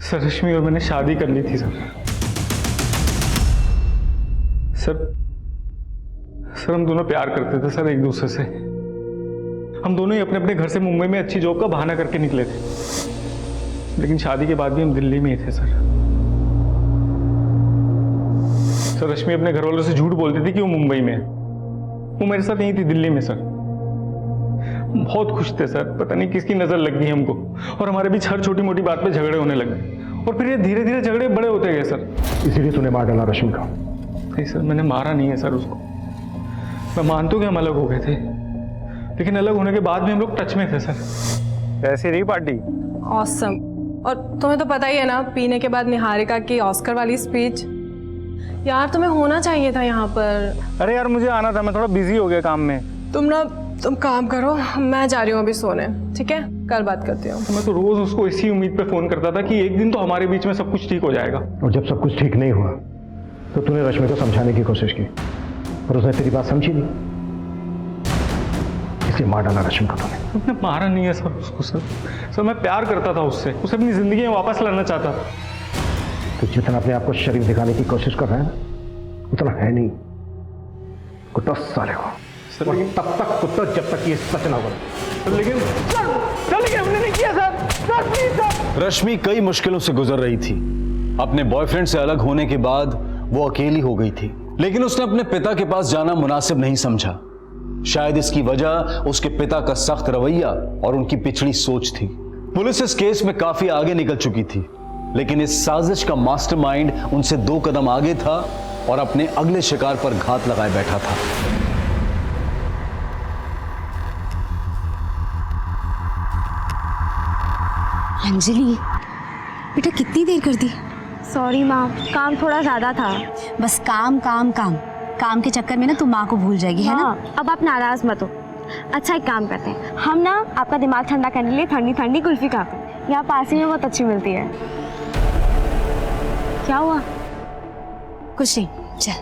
सर रश्मि और मैंने शादी कर ली थी सर हम दोनों प्यार करते थे सर एक दूसरे से। हम दोनों ही अपने अपने घर से मुंबई में अच्छी जॉब का बहाना करके निकले थे, लेकिन शादी के बाद भी हम दिल्ली में ही थे सर। रश्मि अपने घर वालों से झूठ बोलती थी कि वो मुंबई में है। वो मेरे साथ यहीं थी दिल्ली में सर। बहुत खुश थे सर, पता नहीं किसकी नजर लग गई हमको और हमारे बीच हर छोटी मोटी बात पे झगड़े होने लगे और फिर ये धीरे धीरे झगड़े बड़े होते गए सर। इसीलिए तूने मार डाला रश्मि को? नहीं सर, मैंने मारा नहीं है सर उसको। मैं मानता हूँ कि हम अलग हो गए थे, लेकिन अलग होने के बाद भी हम लोग टच में थे सर। ऐसी रही पार्टी? ऑसम। और तुम्हें तो पता ही है ना, पीने के बाद निहारिका की ऑस्कर वाली स्पीच। यार तुम्हें होना चाहिए था यहाँ पर। अरे यार मुझे आना था, मैं थोड़ा बिजी हो गया काम में। तुम काम करो, मैं जा रही हूँ अभी सोने, ठीक है? कल बात करती हूँ। मैं तो रोज उसको इसी उम्मीद पे फोन करता था कि एक दिन तो हमारे बीच में सब कुछ ठीक हो जाएगा। और जब सब कुछ ठीक नहीं हुआ तो तूने रश्मि को समझाने की कोशिश की, पर उसने तेरी बात समझी नहीं, इसलिए मार डाला रश्मि को तूने। उसने मारा नहीं है सर उसको सर मैं प्यार करता था उससे, उसे अपनी जिंदगी में वापस लाना चाहता था। तो जितना अपने आप को शरीफ दिखाने की कोशिश कर रहा है उतना है नहीं। कुत्ता साले हो लेकिन तब तक कुत्ता जब तक ये सच ना बोले। लेकिन हमने नहीं किया सर। रश्मि कई मुश्किलों से गुजर रही थी। अपने बॉयफ्रेंड से अलग होने के बाद वो अकेली हो गई थी, लेकिन उसने अपने पिता के पास जाना मुनासिब नहीं समझा। शायद इसकी वजह उसके पिता का सख्त रवैया और उनकी पिछड़ी सोच थी। पुलिस इस केस में काफी आगे निकल चुकी थी, लेकिन इस साजिश का मास्टरमाइंड उनसे 2 कदम आगे था और अपने अगले शिकार पर घात लगाए बैठा था। अंजलि बेटा, कितनी देर कर दी? सॉरी माँ, काम थोड़ा ज़्यादा था। बस काम काम काम काम के चक्कर में ना तुम माँ को भूल जाएगी, है ना? अब आप नाराज मत हो। अच्छा एक काम करते हैं, हम ना आपका दिमाग ठंडा करने के लिए ठंडी ठंडी कुल्फी खाते हैं। यहाँ पास ही में बहुत अच्छी मिलती है। क्या हुआ? कुछ नहीं, चल।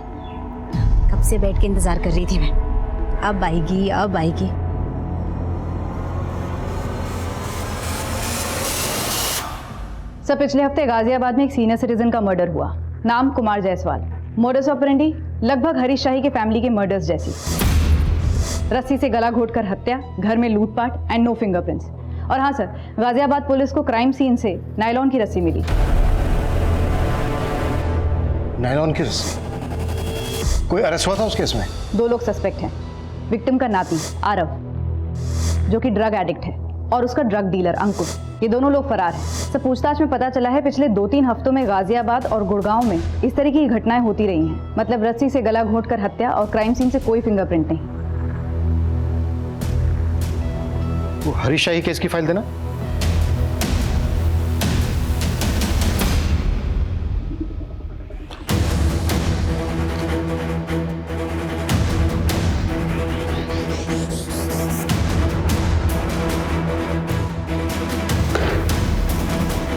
कब से बैठ के इंतजार कर रही थी मैं, अब आएगी अब आएगी। सर, पिछले हफ्ते गाजियाबाद में एक सीनियर सिटीजन का मर्डर हुआ। नाम कुमार जायसवाल। मोडस ऑपरेंडी लगभग हरीश शाही के फैमिली के मर्डर्स जैसी। रस्सी से गला घोटकर हत्या, घर में लूटपाट एंड नो फिंगरप्रिंट्स। और हाँ सर, गाजियाबाद पुलिस को क्राइम सीन से नायलॉन की रस्सी मिली। नायलॉन की रस्सी? कोई अरेस्ट हुआ था उस केस में? 2 लोग सस्पेक्ट हैं। विक्टिम का नाती आरव, जो कि ड्रग एडिक्ट है, और उसका ड्रग डीलर अंकुर। ये दोनों लोग फरार हैं। सब पूछताछ में पता चला है पिछले 2-3 हफ्तों में गाजियाबाद और गुड़गांव में इस तरह की घटनाएं होती रही हैं। मतलब रस्सी से गला घोंटकर हत्या और क्राइम सीन से कोई फिंगरप्रिंट नहीं। वो हरीश शाही केस की फाइल देना।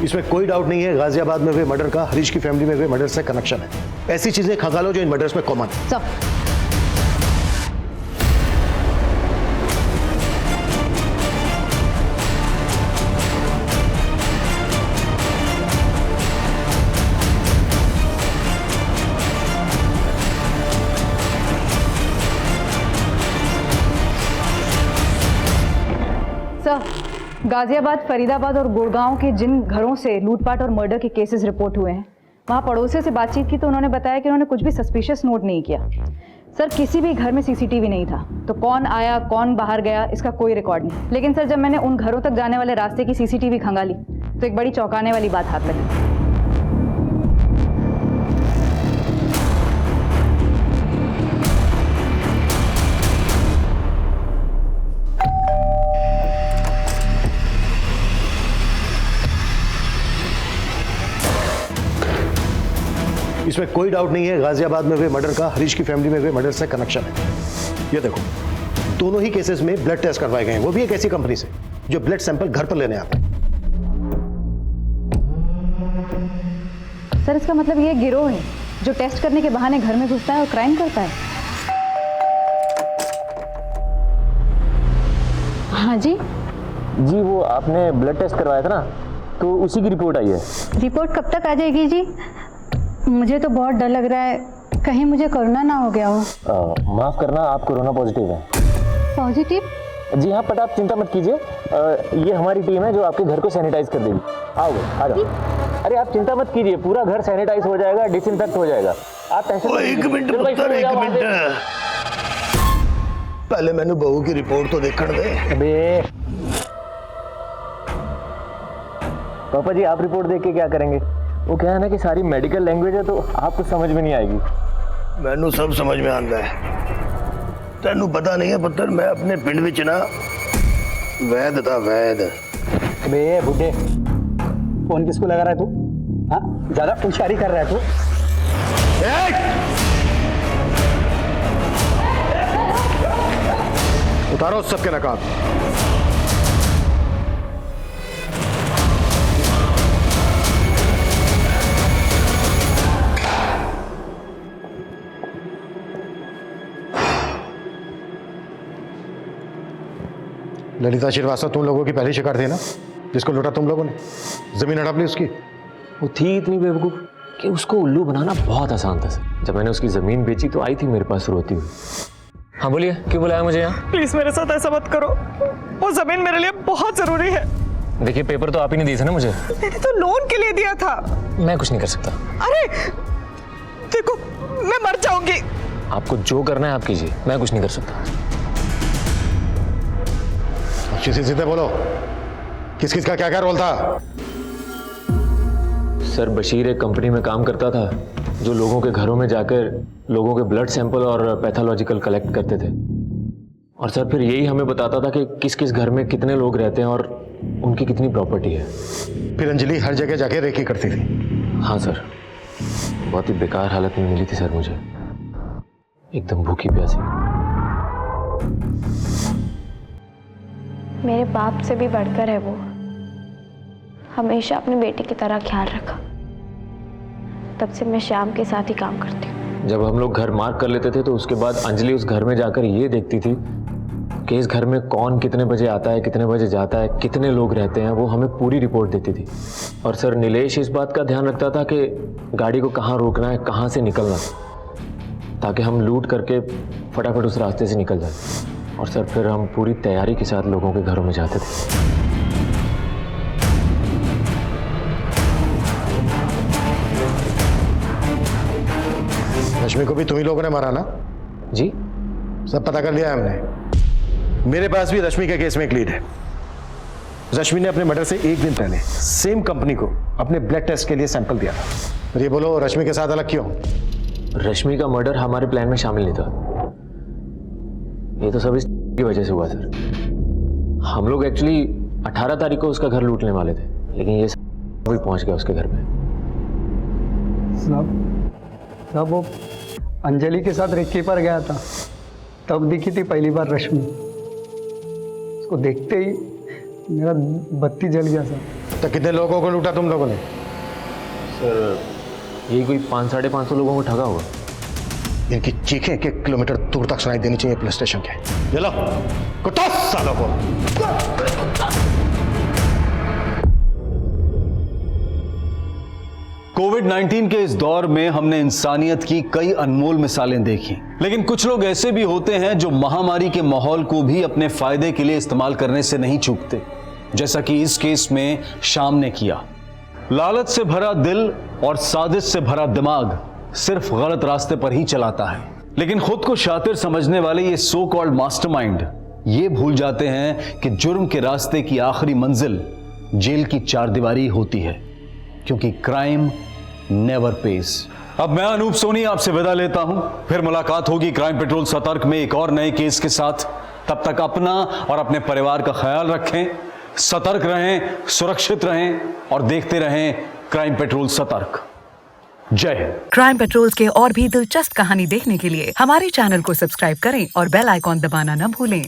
इसमें कोई डाउट नहीं है गाजियाबाद में हुए मर्डर का हरीश की फैमिली में हुए मर्डर से कनेक्शन है। ऐसी चीजें खंगालो जो इन मर्डर्स में कॉमन है। गाजियाबाद, फरीदाबाद और गुड़गांव के जिन घरों से लूटपाट और मर्डर के केसेस रिपोर्ट हुए हैं, वहां पड़ोसियों से बातचीत की तो उन्होंने बताया कि उन्होंने कुछ भी सस्पिशियस नोट नहीं किया। सर, किसी भी घर में सीसीटीवी नहीं था, तो कौन आया कौन बाहर गया इसका कोई रिकॉर्ड नहीं। लेकिन सर, जब मैंने उन घरों तक जाने वाले रास्ते की सीसीटीवी खंगाली तो एक बड़ी चौंकाने वाली बात हाथ लगी। इसमें कोई डाउट नहीं है गाजियाबाद में हुए मर्डर का हरीश की फैमिली में हुए मर्डर से कनेक्शन है। ये देखो, दोनों ही केसेस में ब्लड टेस्ट करवाए गए हैं, वो भी एक ऐसी कंपनी से जो ब्लड सैंपल घर पर लेने आता है। सर, इसका मतलब ये गिरोह है जो टेस्ट करने के बहाने घर में घुसता है और क्राइम करता है। हाँ जी जी, वो आपने ब्लड टेस्ट करवाया था ना, तो उसी की रिपोर्ट आई है। रिपोर्ट कब तक आ जाएगी जी? मुझे तो बहुत डर लग रहा है, कहीं मुझे कोरोना ना हो गया हो। माफ करना, आप कोरोना पॉजिटिव हैं। पॉजिटिव? जी हाँ, पर आप चिंता मत कीजिए, ये हमारी टीम है जो आपके घर को सैनिटाइज कर देगी। आओगे, आ जाओ। अरे आप चिंता मत कीजिए, पूरा घर सैनिटाइज हो जाएगा, डिसइंफेक्ट हो जाएगा। आप टेंशन मत लीजिए। एक मिनट, पहले मैंने बहू की रिपोर्ट तो देखने दे। अबे पापा जी, आप रिपोर्ट देख के क्या करेंगे? वो क्या है ना कि सारी मेडिकल लैंग्वेज है, तो आपको समझ में नहीं आएगी। मैनू सब समझ में आता है। तेनू पता नहीं है पुत्र, मैं अपने पिंड विच ना वैद था, वैद। अबे बुड्ढे, फोन किसको लगा रहा है तू? हाँ, ज्यादा होशियारी कर रहा है तू। उतारो उस सबके नकाब। ललिता श्रीवास्तव तुम लोगों की पहली शिकार थी ना, जिसको लूटा तुम लोगों ने, जमीन हड़प ली उसकी। वो थी इतनी बेवकूफ कि उसको उल्लू बनाना बहुत आसान था सर। जब मैंने उसकी जमीन बेची तो आई थी मेरे पास रोती हुई। हाँ बोलिए, क्यों बुलाया मुझे यहाँ? प्लीज मेरे साथ ऐसा मत करो, वो जमीन मेरे लिए बहुत जरूरी है। देखिए, पेपर तो आप ही ने दिए थे ना मुझे। मैंने तो लोन के लिए दिया था। मैं कुछ नहीं कर सकता। अरे देखो, मैं मर जाऊंगी। आपको जो करना है आप कीजिए, मैं कुछ नहीं कर सकता। सीधे बोलो, किस किस का क्या क्या रोल था? सर, बशीर एक कंपनी में काम करता था जो लोगों के घरों में जाकर लोगों के ब्लड सैंपल और पैथोलॉजिकल कलेक्ट करते थे। और सर फिर यही हमें बताता था कि किस किस घर में कितने लोग रहते हैं और उनकी कितनी प्रॉपर्टी है। फिर अंजलि हर जगह जाके रेकी करती थी। हाँ सर, बहुत ही बेकार हालत में मिली थी सर मुझे, एकदम भूखी प्यासी। मेरे बाप से भी बढ़कर है वो, हमेशा अपनी बेटी की तरह ख्याल रखा। तब से मैं श्याम के साथ ही काम करती हूँ। जब हम लोग घर मार्क कर लेते थे तो उसके बाद अंजलि उस घर में जाकर ये देखती थी कि इस घर में कौन कितने बजे आता है, कितने बजे जाता है, कितने लोग रहते हैं, वो हमें पूरी रिपोर्ट देती थी। और सर नीलेश इस बात का ध्यान रखता था कि गाड़ी को कहाँ रोकना है, कहाँ से निकलना, ताकि हम लूट करके फटाफट उस रास्ते से निकल जाए। और सर फिर हम पूरी तैयारी के साथ लोगों के घरों में जाते थे। रश्मि को भी तुम ही लोगों ने मारा ना? जी, सब पता कर लिया है हमने। मेरे पास भी रश्मि के केस में एक लीड है। रश्मि ने अपने मर्डर से एक दिन पहले सेम कंपनी को अपने ब्लड टेस्ट के लिए सैंपल दिया था। ये बोलो, रश्मि के साथ अलग क्यों? रश्मि का मर्डर हमारे प्लान में शामिल नहीं था। ये तो सब इसकी वजह से हुआ सर। हम लोग एक्चुअली 18 तारीख को उसका घर लूटने वाले थे, लेकिन ये सब भी पहुंच गया उसके घर में। साहब वो अंजलि के साथ रेकी पर गया था, तब दिखी थी पहली बार रश्मि। उसको देखते ही मेरा बत्ती जल गया सर। तो कितने लोगों को लूटा तुम लोगों ने? सर यही कोई 500-550 लोगों को ठगा होगा। इनकी चीखें 1 किलोमीटर दूर तक सुनाई देनी चाहिए पुलिस स्टेशन के। ये लो कुत्ता सालों को। कोविड-19 के इस दौर में हमने इंसानियत की कई अनमोल मिसालें देखी, लेकिन कुछ लोग ऐसे भी होते हैं जो महामारी के माहौल को भी अपने फायदे के लिए इस्तेमाल करने से नहीं चूकते, जैसा कि इस केस में शाम ने किया। लालच से भरा दिल और साजिश से भरा दिमाग सिर्फ गलत रास्ते पर ही चलाता है, लेकिन खुद को शातिर समझने वाले ये सो कॉल्ड मास्टरमाइंड ये भूल जाते हैं कि जुर्म के रास्ते की आखिरी मंजिल जेल की चारदीवारी होती है, क्योंकि क्राइम नेवर पेज। अब मैं अनूप सोनी आपसे विदा लेता हूं, फिर मुलाकात होगी क्राइम पेट्रोल सतर्क में एक और नए केस के साथ। तब तक अपना और अपने परिवार का ख्याल रखें, सतर्क रहें, सुरक्षित रहें और देखते रहें क्राइम पेट्रोल सतर्क। जय हिंद। क्राइम पेट्रोल्स के और भी दिलचस्प कहानी देखने के लिए हमारे चैनल को सब्सक्राइब करें और बेल आइकॉन दबाना न भूलें।